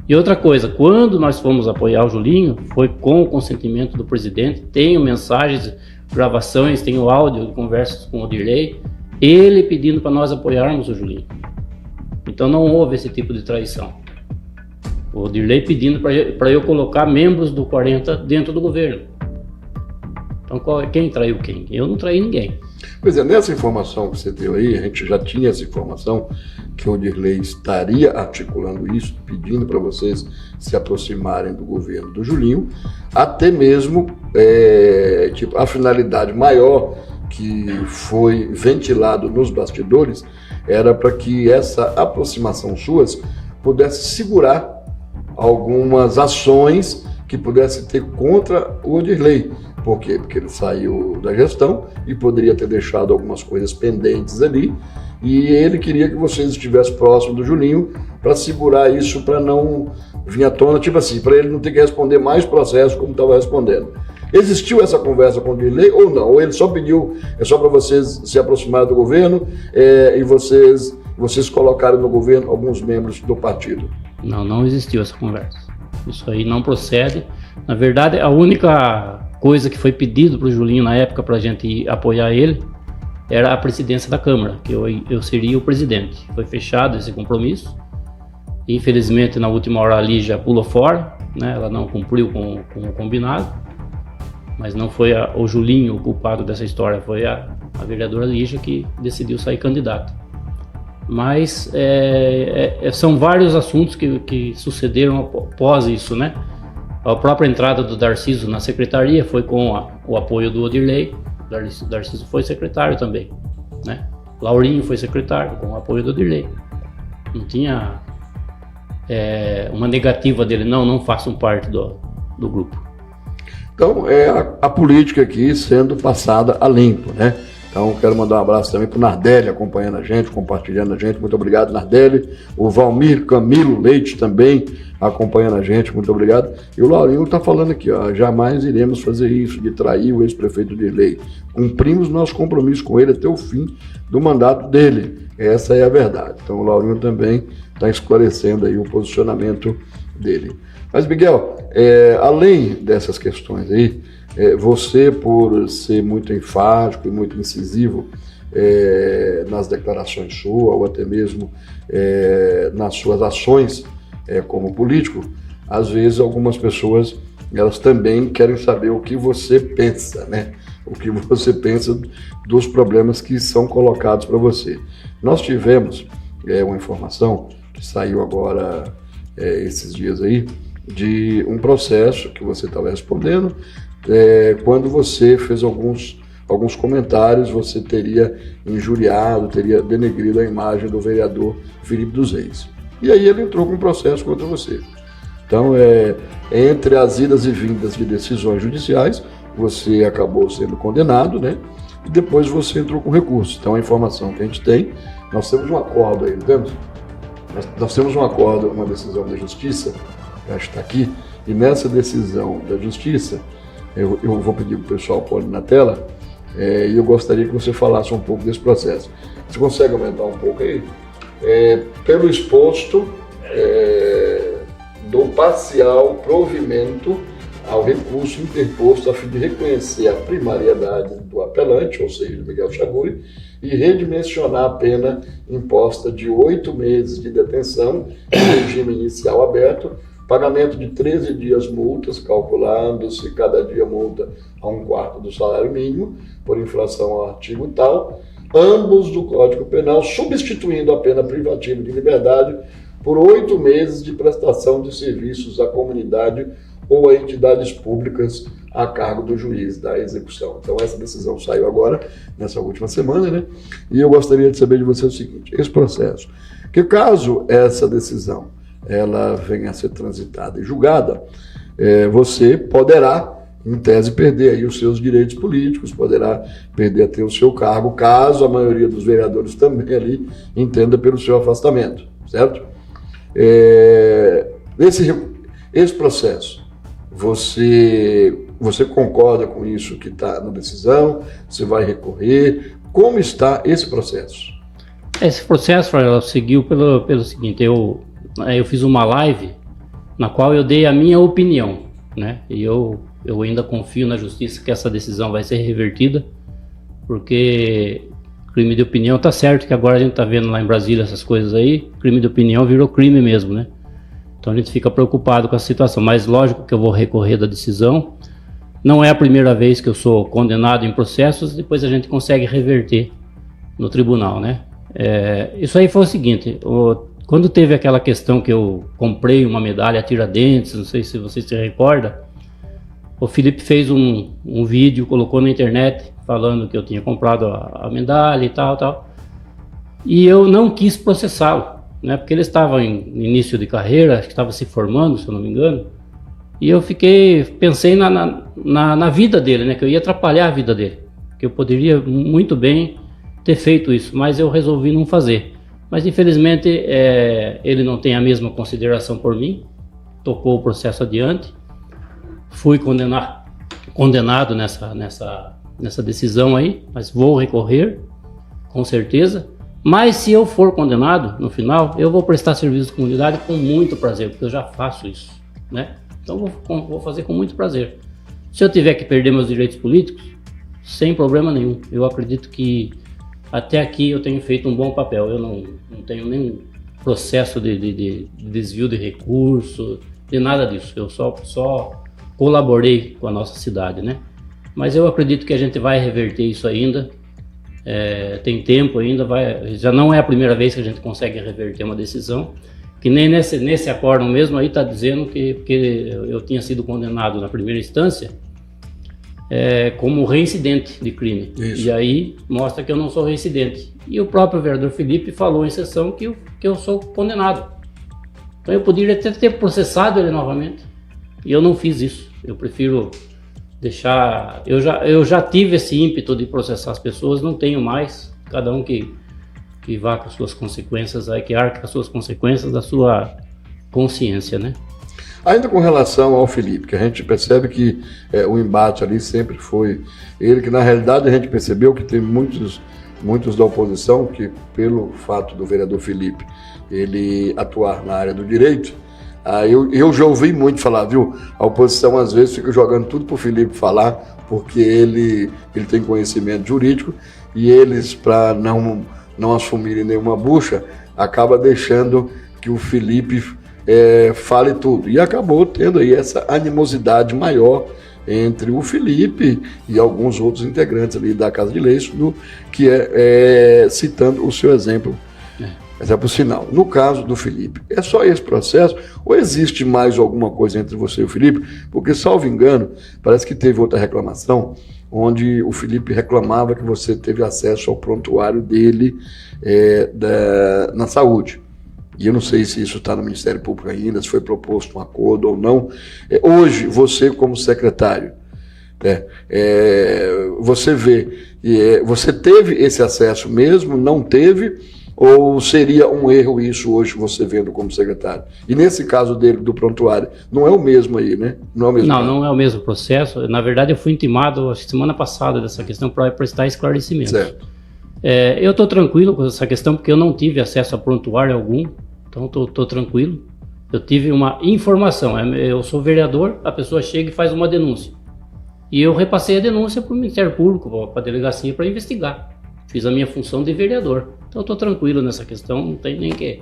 E outra coisa, quando nós fomos apoiar o Julinho, foi com o consentimento do presidente. Tenho mensagens, gravações, tenho áudio de conversas com o Odirley, ele pedindo para nós apoiarmos o Julinho. Então não houve esse tipo de traição. O Odirley pedindo para eu colocar membros do 40 dentro do governo. Então quem traiu quem? Eu não traí ninguém. Pois é, nessa informação que você deu aí, a gente já tinha essa informação que o Odirley estaria articulando isso, pedindo para vocês se aproximarem do governo do Julinho, até mesmo a finalidade maior que foi ventilado nos bastidores era para que essa aproximação suas pudesse segurar algumas ações que pudesse ter contra o Odirley. Por quê? Porque ele saiu da gestão e poderia ter deixado algumas coisas pendentes ali, e ele queria que vocês estivessem próximos do Julinho para segurar isso, para não vir à tona, tipo assim, para ele não ter que responder mais processos como estava respondendo. Existiu essa conversa com o Odirley ou não? Ou ele só pediu, só para vocês se aproximarem do governo e vocês colocaram no governo alguns membros do partido? Não existiu essa conversa. Isso aí não procede. Na verdade, a única coisa que foi pedido para o Julinho na época para a gente apoiar ele era a presidência da Câmara, que eu seria o presidente. Foi fechado esse compromisso. Infelizmente, na última hora a Lígia pulou fora, né? Ela não cumpriu com o combinado, mas não foi o Julinho o culpado dessa história, foi a vereadora Lígia que decidiu sair candidata. Mas são vários assuntos que sucederam após isso, né? A própria entrada do Darciso na secretaria foi com o apoio do Odirley. Darciso foi secretário também, né? Laurinho foi secretário com o apoio do Odirley. Não tinha uma negativa dele, não façam parte do grupo. Então, a política aqui sendo passada a limpo, né? Então, quero mandar um abraço também para o Nardelli acompanhando a gente, compartilhando a gente. Muito obrigado, Nardelli. O Valmir Camilo Leite também acompanhando a gente. Muito obrigado. E o Laurinho está falando aqui, ó, jamais iremos fazer isso, de trair o ex-prefeito Odirley. Cumprimos nosso compromisso com ele até o fim do mandato dele. Essa é a verdade. Então, o Laurinho também está esclarecendo aí o posicionamento dele. Mas, Miguel, além dessas questões aí, você, por ser muito enfático e muito incisivo nas declarações suas, ou até mesmo nas suas ações como político, às vezes algumas pessoas elas também querem saber o que você pensa, né? O que você pensa dos problemas que são colocados para você. Nós tivemos uma informação que saiu agora esses dias aí, de um processo que você estava respondendo. Quando você fez alguns comentários, você teria injuriado, teria denegrido a imagem do vereador Felipe dos Reis. E aí ele entrou com um processo contra você. Então, entre as idas e vindas de decisões judiciais, você acabou sendo condenado, né? E depois você entrou com recurso. Então, a informação que a gente tem, nós temos um acordo aí, não temos? Nós temos um acordo, uma decisão da Justiça, que acho que está aqui, e nessa decisão da Justiça, eu vou pedir para o pessoal pôr na tela, e eu gostaria que você falasse um pouco desse processo. Você consegue aumentar um pouco aí? Pelo exposto do parcial provimento ao recurso interposto a fim de reconhecer a primariedade do apelante, ou seja, Miguel Chaguri, e redimensionar a pena imposta de 8 meses de detenção em regime inicial aberto, pagamento de 13 dias multas, calculando-se cada dia multa a 1/4 do salário mínimo, por infração ao artigo tal, ambos do Código Penal, substituindo a pena privativa de liberdade por 8 meses de prestação de serviços à comunidade ou a entidades públicas a cargo do juiz da execução. Então essa decisão saiu agora, nessa última semana, né? E eu gostaria de saber de você o seguinte, esse processo, que caso essa decisão ela venha a ser transitada e julgada, você poderá, em tese, perder aí os seus direitos políticos, poderá perder até o seu cargo, caso a maioria dos vereadores também ali entenda pelo seu afastamento, certo? Esse processo, você concorda com isso que está na decisão? Você vai recorrer? Como está esse processo? Esse processo, Fraga, seguiu pelo seguinte, eu fiz uma live na qual eu dei a minha opinião, né? E eu ainda confio na justiça que essa decisão vai ser revertida, porque crime de opinião tá certo que agora a gente tá vendo lá em Brasília essas coisas aí, crime de opinião virou crime mesmo, né? Então a gente fica preocupado com a situação, mas lógico que eu vou recorrer da decisão. Não é a primeira vez que eu sou condenado em processos, depois a gente consegue reverter no tribunal, né? Isso aí foi o seguinte, quando teve aquela questão que eu comprei uma medalha Tiradentes, não sei se você se recorda, o Felipe fez um vídeo, colocou na internet, falando que eu tinha comprado a medalha e tal. E eu não quis processá-lo, né? Porque ele estava em início de carreira, acho que estava se formando, se eu não me engano. E eu pensei na vida dele, né? Que eu ia atrapalhar a vida dele. Que eu poderia muito bem ter feito isso, mas eu resolvi não fazer. Mas infelizmente ele não tem a mesma consideração por mim, tocou o processo adiante, fui condenado nessa decisão aí, mas vou recorrer, com certeza. Mas se eu for condenado, no final, eu vou prestar serviço à comunidade com muito prazer, porque eu já faço isso, né? Então vou fazer com muito prazer. Se eu tiver que perder meus direitos políticos, sem problema nenhum. Eu acredito que até aqui eu tenho feito um bom papel. Eu não tenho nenhum processo de desvio de recurso, de nada disso. Eu só colaborei com a nossa cidade, né? Mas eu acredito que a gente vai reverter isso ainda. Tem tempo ainda, já não é a primeira vez que a gente consegue reverter uma decisão. Que nem nesse acórdão mesmo aí está dizendo que eu tinha sido condenado na primeira instância como reincidente de crime. Isso. E aí mostra que eu não sou reincidente. E o próprio vereador Felipe falou em sessão que eu sou condenado. Então eu poderia até ter processado ele novamente. E eu não fiz isso. Eu prefiro deixar... Eu já tive esse ímpeto de processar as pessoas, não tenho mais. Cada um que vá com as suas consequências, aí, que arque com as suas consequências da sua consciência, né? Ainda com relação ao Felipe, que a gente percebe que o embate ali sempre foi ele, que na realidade a gente percebeu que tem muitos da oposição que, pelo fato do vereador Felipe ele atuar na área do direito, eu já ouvi muito falar, viu? A oposição às vezes fica jogando tudo para o Felipe falar, porque ele tem conhecimento jurídico, e eles, para não assumirem nenhuma bucha, acaba deixando que o Felipe fale tudo. E acabou tendo aí essa animosidade maior entre o Felipe e alguns outros integrantes ali da Casa de Leis, que citando o seu exemplo. Exemplo sinal. No caso do Felipe, é só esse processo ou existe mais alguma coisa entre você e o Felipe? Porque, salvo engano, parece que teve outra reclamação, onde o Felipe reclamava que você teve acesso ao prontuário dele na saúde. E eu não sei se isso está no Ministério Público ainda, se foi proposto um acordo ou não. Hoje, você como secretário, você vê, você teve esse acesso mesmo, não teve, ou seria um erro isso hoje, você vendo como secretário? E nesse caso dele, do prontuário, não é o mesmo aí, né? Não é o mesmo processo. Na verdade, eu fui intimado semana passada dessa questão para prestar esclarecimento. Certo. Eu estou tranquilo com essa questão, porque eu não tive acesso a prontuário algum, então estou tranquilo. Eu tive uma informação, eu sou vereador, a pessoa chega e faz uma denúncia. E eu repassei a denúncia para o Ministério Público, para a delegacia, para investigar. Fiz a minha função de vereador. Então eu estou tranquilo nessa questão, não tem nem que...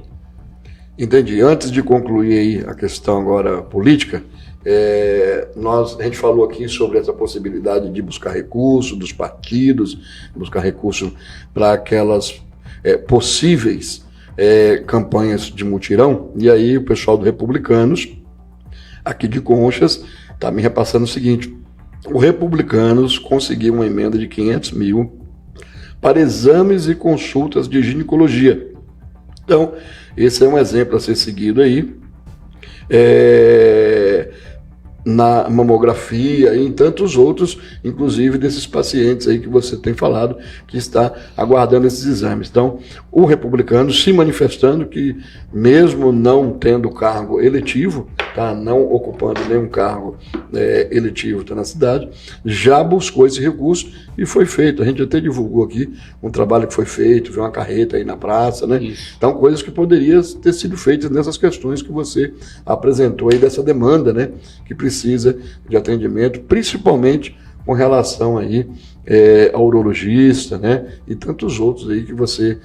Entendi. Antes de concluir aí a questão agora política, a gente falou aqui sobre essa possibilidade de buscar recursos dos partidos, buscar recursos para aquelas possíveis campanhas de mutirão, e aí o pessoal do Republicanos, aqui de Conchas, está me repassando o seguinte: o Republicanos conseguiu uma emenda de 500 mil para exames e consultas de ginecologia. Então, esse é um exemplo a ser seguido aí, na mamografia e em tantos outros, inclusive desses pacientes aí que você tem falado, que está aguardando esses exames. Então, o Republicano se manifestando que, mesmo não tendo cargo eletivo, tá, não ocupando nenhum cargo eletivo na cidade, já buscou esse recurso e foi feito. A gente até divulgou aqui um trabalho que foi feito, viu uma carreta aí na praça, né? Isso. Então, coisas que poderiam ter sido feitas nessas questões que você apresentou aí, dessa demanda, né, que precisa de atendimento, principalmente com relação aí ao urologista, né, e tantos outros aí que você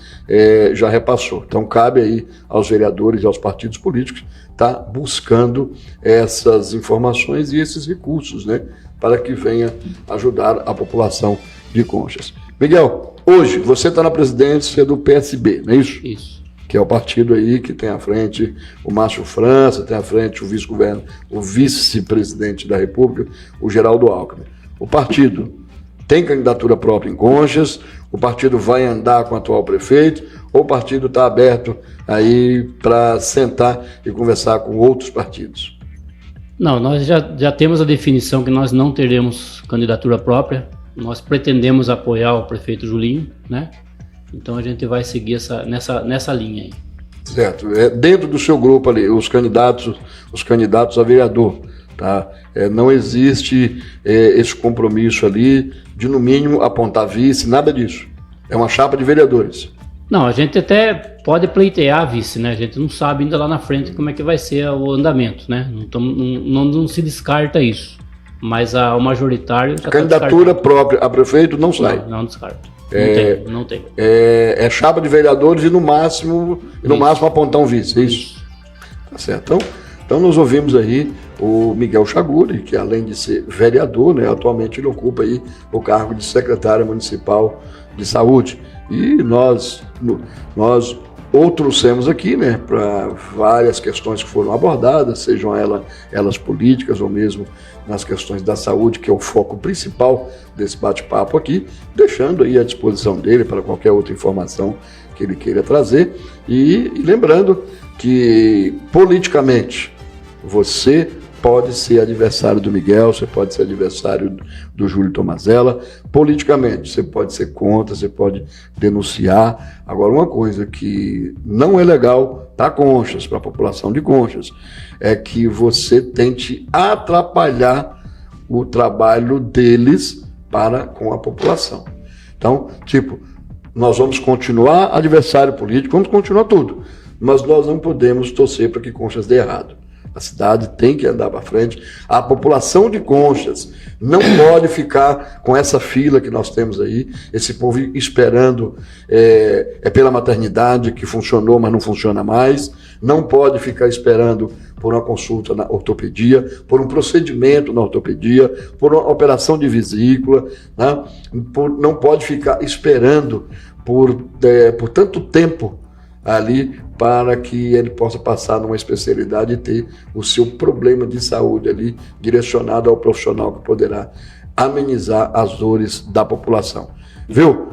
já repassou. Então cabe aí aos vereadores e aos partidos políticos estar buscando essas informações e esses recursos, né, para que venha ajudar a população de Conchas. Miguel, hoje você está na presidência do PSB, não é isso? Isso. Que é o partido aí que tem à frente o Márcio França, tem à frente o vice-presidente da República, o Geraldo Alckmin. O partido tem candidatura própria em Conchas, o partido vai andar com o atual prefeito, ou o partido está aberto aí para sentar e conversar com outros partidos? Não, nós já temos a definição que nós não teremos candidatura própria, nós pretendemos apoiar o prefeito Julinho, né? Então a gente vai seguir nessa linha aí. Certo. Dentro do seu grupo ali, os candidatos a vereador, tá? Não existe esse compromisso ali de, no mínimo, apontar vice, nada disso. É uma chapa de vereadores. Não, a gente até pode pleitear vice, né? A gente não sabe ainda lá na frente como é que vai ser o andamento, né? Não se descarta isso. Mas o majoritário... A candidatura própria a prefeito não sai? Não descarta. Não tem. É chapa de vereadores e no máximo apontar um vice, é isso? Tá certo. Então nós ouvimos aí o Miguel Chaguri, que além de ser vereador, né, atualmente ele ocupa aí o cargo de secretário municipal de saúde. E nós o trouxemos aqui, né, para várias questões que foram abordadas, sejam elas políticas ou mesmo nas questões da saúde, que é o foco principal desse bate-papo aqui, deixando aí à disposição dele para qualquer outra informação que ele queira trazer. E lembrando que, politicamente, você pode ser adversário do Miguel, você pode ser adversário do Júlio Tomazella. Politicamente, você pode ser contra, você pode denunciar. Agora, uma coisa que não é legal para Conchas, para a população de Conchas, é que você tente atrapalhar o trabalho deles para com a população. Então, nós vamos continuar adversário político, vamos continuar tudo, mas nós não podemos torcer para que Conchas dê errado. A cidade tem que andar para frente. A população de Conchas não pode ficar com essa fila que nós temos aí, esse povo esperando pela maternidade, que funcionou, mas não funciona mais. Não pode ficar esperando por uma consulta na ortopedia, por um procedimento na ortopedia, por uma operação de vesícula, né? Não pode ficar esperando por tanto tempo ali para que ele possa passar numa especialidade e ter o seu problema de saúde ali direcionado ao profissional que poderá amenizar as dores da população. Viu?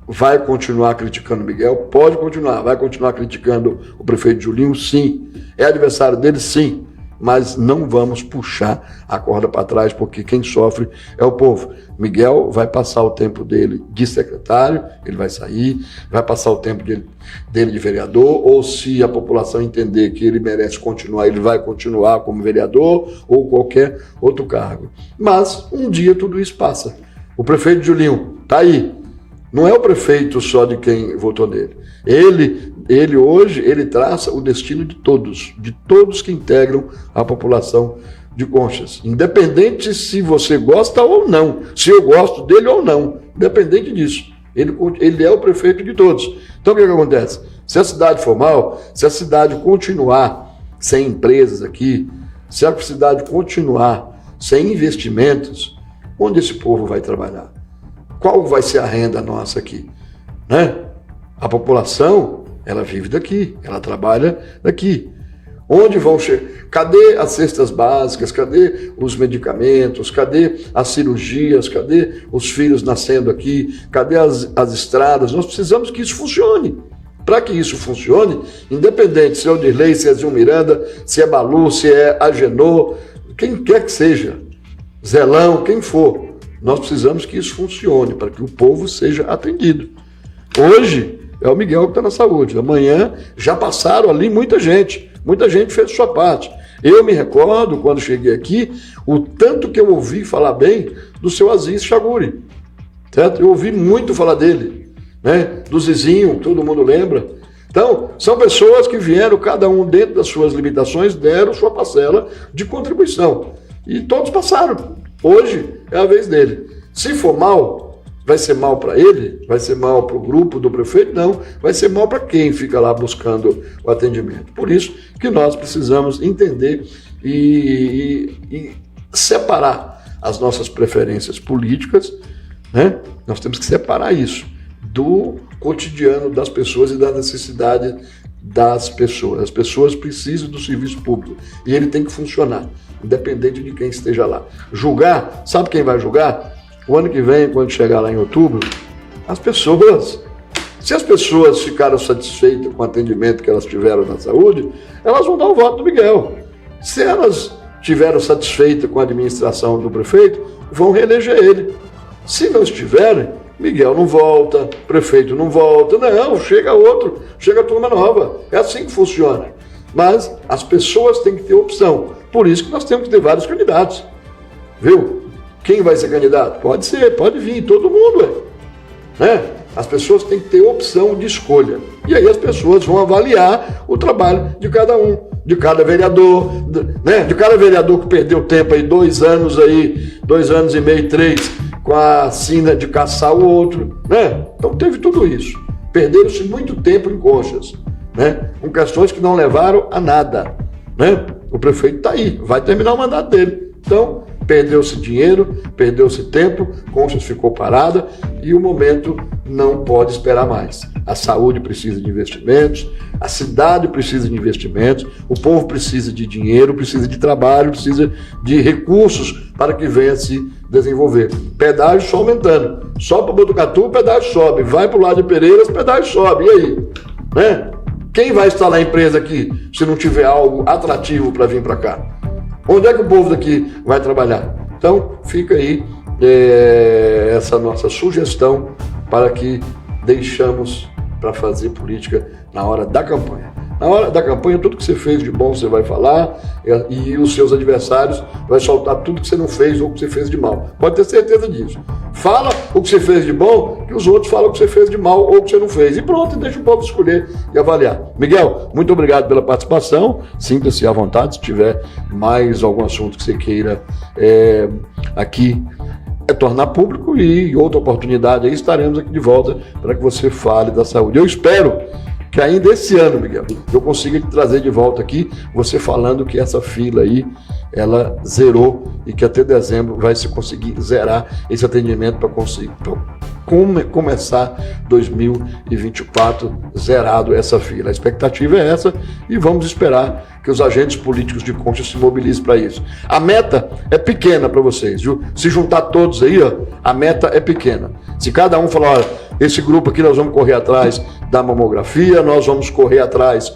Vai continuar criticando o Miguel? Pode continuar. Vai continuar criticando o prefeito Julinho? Sim. É adversário dele? Sim. Mas não vamos puxar a corda para trás, porque quem sofre é o povo. Miguel vai passar o tempo dele de secretário, ele vai sair, vai passar o tempo dele de vereador, ou se a população entender que ele merece continuar, ele vai continuar como vereador ou qualquer outro cargo. Mas um dia tudo isso passa. O prefeito Julinho está aí. Não é o prefeito só de quem votou nele. Ele, ele hoje, ele traça o destino de todos que integram a população de Conchas, independente se você gosta ou não, se eu gosto dele ou não, independente disso, ele é o prefeito de todos. Então o que acontece? Se a cidade for mal, se a cidade continuar sem empresas aqui, se a cidade continuar sem investimentos, onde esse povo vai trabalhar? Qual vai ser a renda nossa aqui? Né? A população, ela vive daqui, ela trabalha daqui. Onde vão chegar? Cadê as cestas básicas? Cadê os medicamentos? Cadê as cirurgias? Cadê os filhos nascendo aqui? Cadê as estradas? Nós precisamos que isso funcione. Para que isso funcione, independente se é o Dirley, se é Zil Miranda, se é Balu, se é Agenor, quem quer que seja, Zelão, quem for, nós precisamos que isso funcione para que o povo seja atendido. Hoje é o Miguel que está na saúde, amanhã já passaram ali muita gente fez sua parte. Eu me recordo, quando cheguei aqui, o tanto que eu ouvi falar bem do seu Aziz Chaguri, certo? Eu ouvi muito falar dele, né? Do Zizinho, todo mundo lembra. Então, são pessoas que vieram, cada um dentro das suas limitações, deram sua parcela de contribuição. E todos passaram. Hoje é a vez dele. Se for mal, vai ser mal para ele? Vai ser mal para o grupo do prefeito? Não, vai ser mal para quem fica lá buscando o atendimento. Por isso que nós precisamos entender e separar as nossas preferências políticas, né? Nós temos que separar isso do cotidiano das pessoas e da necessidade das pessoas. As pessoas precisam do serviço público e ele tem que funcionar, independente de quem esteja lá. Julgar, sabe quem vai julgar? O ano que vem, quando chegar lá em outubro, as pessoas. Se as pessoas ficaram satisfeitas com o atendimento que elas tiveram na saúde, elas vão dar o voto do Miguel. Se elas estiveram satisfeitas com a administração do prefeito, vão reeleger ele. Se não estiverem, Miguel não volta, prefeito não volta, não, chega outro, chega a turma nova. É assim que funciona. Mas as pessoas têm que ter opção. Por isso que nós temos que ter vários candidatos. Viu? Quem vai ser candidato? Pode ser, pode vir, todo mundo, né? As pessoas têm que ter opção de escolha. E aí as pessoas vão avaliar o trabalho de cada um, de cada vereador, né? De cada vereador que perdeu tempo aí, 2 anos e meio, 3, com a sina de caçar o outro, né? Então teve tudo isso. Perderam-se muito tempo em Conchas, né? Com questões que não levaram a nada, né? O prefeito está aí, vai terminar o mandato dele. Então, perdeu-se dinheiro, perdeu-se tempo, Conchas ficou parada e o momento não pode esperar mais. A saúde precisa de investimentos, a cidade precisa de investimentos, o povo precisa de dinheiro, precisa de trabalho, precisa de recursos para que venha a se desenvolver. Pedágio só aumentando. Só para Botucatu o pedágio sobe, vai para o lado de Pereiras, o pedágio sobe. E aí? Né? Quem vai instalar a empresa aqui se não tiver algo atrativo para vir para cá? Onde é que o povo daqui vai trabalhar? Então, fica aí essa nossa sugestão para que deixamos para fazer política na hora da campanha. Na hora da campanha, tudo que você fez de bom você vai falar e os seus adversários vai soltar tudo que você não fez ou que você fez de mal. Pode ter certeza disso. Fala o que você fez de bom, que os outros falam o que você fez de mal ou o que você não fez. E pronto, deixa o povo escolher e avaliar. Miguel, muito obrigado pela participação. Sinta-se à vontade se tiver mais algum assunto que você queira aqui tornar público e outra oportunidade aí estaremos aqui de volta para que você fale da saúde. Eu espero que ainda esse ano, Miguel, eu consiga te trazer de volta aqui, você falando que essa fila aí, ela zerou e que até dezembro vai se conseguir zerar esse atendimento para conseguir começar 2024 zerado essa fila. A expectativa é essa e vamos esperar que os agentes políticos de Conchas se mobilizem para isso. A meta é pequena para vocês, viu? Se juntar todos aí, ó, a meta é pequena. Se cada um falar, olha, esse grupo aqui nós vamos correr atrás da mamografia, nós vamos correr atrás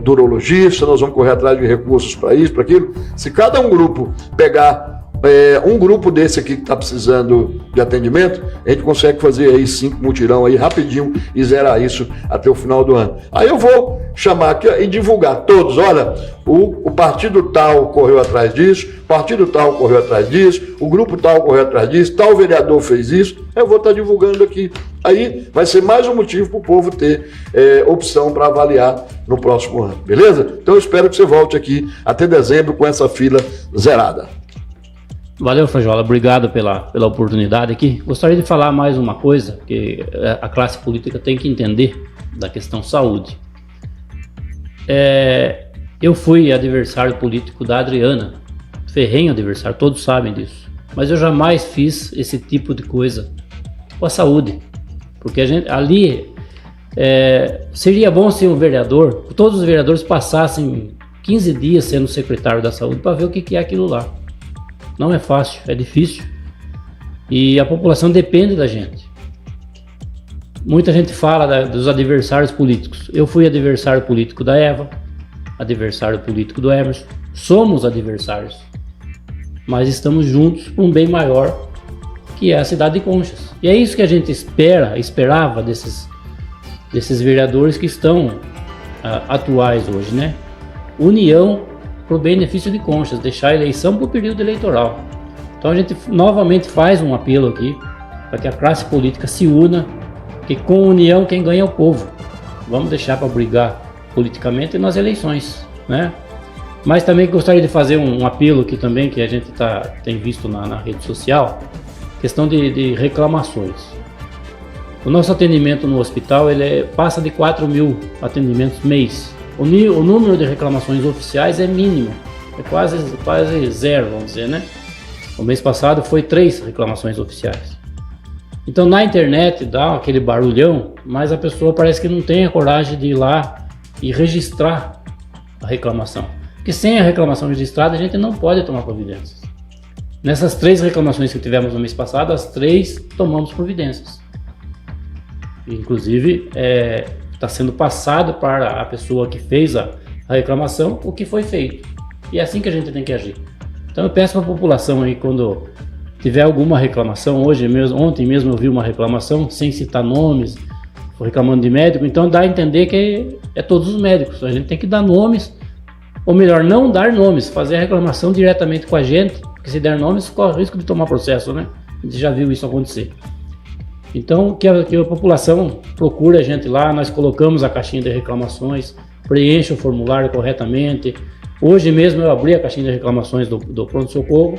do urologista, nós vamos correr atrás de recursos para isso, para aquilo. Se cada um grupo pegar um grupo desse aqui que está precisando de atendimento, a gente consegue fazer aí 5 mutirão aí rapidinho e zerar isso até o final do ano. Aí eu vou chamar aqui e divulgar todos, olha, o partido tal correu atrás disso, o partido tal correu atrás disso, o grupo tal correu atrás disso, tal vereador fez isso, eu vou estar divulgando aqui. Aí vai ser mais um motivo para o povo ter opção para avaliar no próximo ano, beleza? Então eu espero que você volte aqui até dezembro com essa fila zerada. Valeu, Frajola, obrigado pela oportunidade aqui. Gostaria de falar mais uma coisa que a classe política tem que entender da questão saúde. Eu fui adversário político da Adriana, ferrenho adversário, todos sabem disso, mas eu jamais fiz esse tipo de coisa com a saúde, porque a gente ali seria bom se um vereador, todos os vereadores passassem 15 dias sendo secretário da saúde para ver o que é aquilo lá. Não é fácil, é difícil. E a população depende da gente. Muita gente fala dos adversários políticos. Eu fui adversário político da Eva, adversário político do Emerson. Somos adversários. Mas estamos juntos por um bem maior, que é a cidade de Conchas. E é isso que a gente esperava desses vereadores que estão atuais hoje, né? União para o benefício de Conchas, deixar a eleição para o período eleitoral. Então a gente novamente faz um apelo aqui para que a classe política se una, que com união quem ganha é o povo. Vamos deixar para brigar politicamente nas eleições, né? Mas também gostaria de fazer um apelo aqui também, que a gente tem visto na rede social, questão de reclamações. O nosso atendimento no hospital passa de 4.000 atendimentos mês. O número de reclamações oficiais é mínimo, é quase zero, vamos dizer, né? O mês passado foi 3 reclamações oficiais. Então na internet dá aquele barulhão, mas a pessoa parece que não tem a coragem de ir lá e registrar a reclamação. Porque sem a reclamação registrada a gente não pode tomar providências. Nessas 3 reclamações que tivemos no mês passado, as 3 tomamos providências. Inclusive, está sendo passado para a pessoa que fez a reclamação o que foi feito. E é assim que a gente tem que agir. Então eu peço para a população aí, quando tiver alguma reclamação, ontem mesmo eu vi uma reclamação, sem citar nomes, reclamando de médico, então dá a entender que é todos os médicos. A gente tem que dar nomes, ou melhor, não dar nomes, fazer a reclamação diretamente com a gente, porque se der nomes corre o risco de tomar processo, né? A gente já viu isso acontecer. Então, que a população procure a gente lá, nós colocamos a caixinha de reclamações, preencha o formulário corretamente. Hoje mesmo eu abri a caixinha de reclamações do pronto-socorro,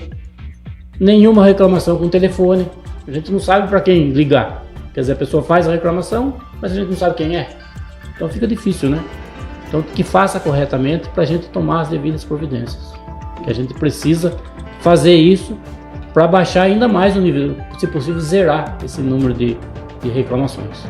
nenhuma reclamação com telefone, a gente não sabe para quem ligar. Quer dizer, a pessoa faz a reclamação, mas a gente não sabe quem é. Então fica difícil, né? Então que faça corretamente para a gente tomar as devidas providências. Que a gente precisa fazer isso para baixar ainda mais o nível, se possível zerar esse número de reclamações.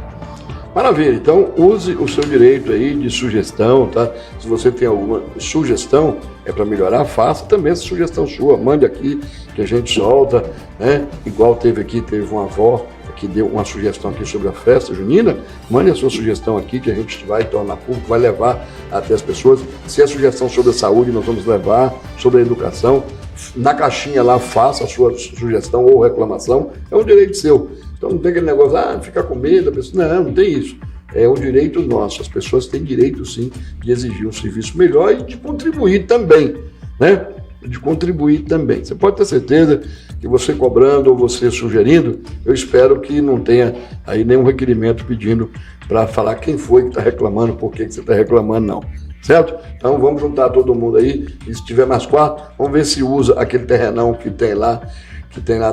Maravilha, então use o seu direito aí de sugestão, tá? Se você tem alguma sugestão para melhorar, faça também essa sugestão sua, mande aqui que a gente solta, né? Igual teve uma avó que deu uma sugestão aqui sobre a festa junina, mande a sua sugestão aqui que a gente vai tornar público, vai levar até as pessoas. Se é sugestão sobre a saúde, nós vamos levar, sobre a educação. Na caixinha lá, faça a sua sugestão ou reclamação, é um direito seu. Então não tem aquele negócio, ficar com medo, a pessoa, não tem isso. É um direito nosso, as pessoas têm direito sim de exigir um serviço melhor e de contribuir também, né? De contribuir também. Você pode ter certeza que você cobrando ou você sugerindo, eu espero que não tenha aí nenhum requerimento pedindo para falar quem foi que está reclamando, por que você está reclamando, não. Certo? Então vamos juntar todo mundo aí, e se tiver mais quarto, vamos ver se usa aquele terrenão que tem lá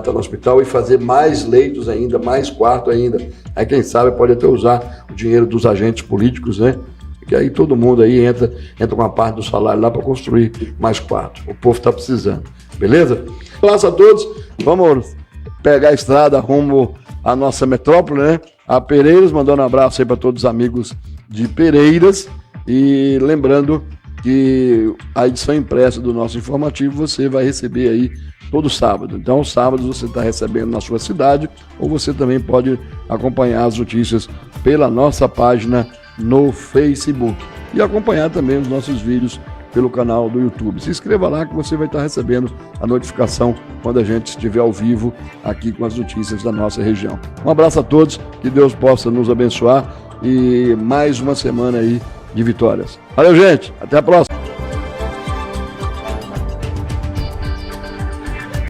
tá no hospital e fazer mais leitos ainda, mais quarto ainda. Aí quem sabe pode até usar o dinheiro dos agentes políticos, né? Porque aí todo mundo aí entra com uma parte do salário lá para construir mais quarto. O povo está precisando, beleza? Um abraço a todos, vamos pegar a estrada rumo à nossa metrópole, né? A Pereiras, mandando um abraço aí para todos os amigos de Pereiras. E lembrando que a edição impressa do nosso informativo você vai receber aí todo sábado. Então, sábados você está recebendo na sua cidade, ou você também pode acompanhar as notícias pela nossa página no Facebook. E acompanhar também os nossos vídeos pelo canal do YouTube. Se inscreva lá que você vai estar recebendo a notificação quando a gente estiver ao vivo aqui com as notícias da nossa região. Um abraço a todos, que Deus possa nos abençoar e mais uma semana aí de vitórias. Valeu, gente, até a próxima.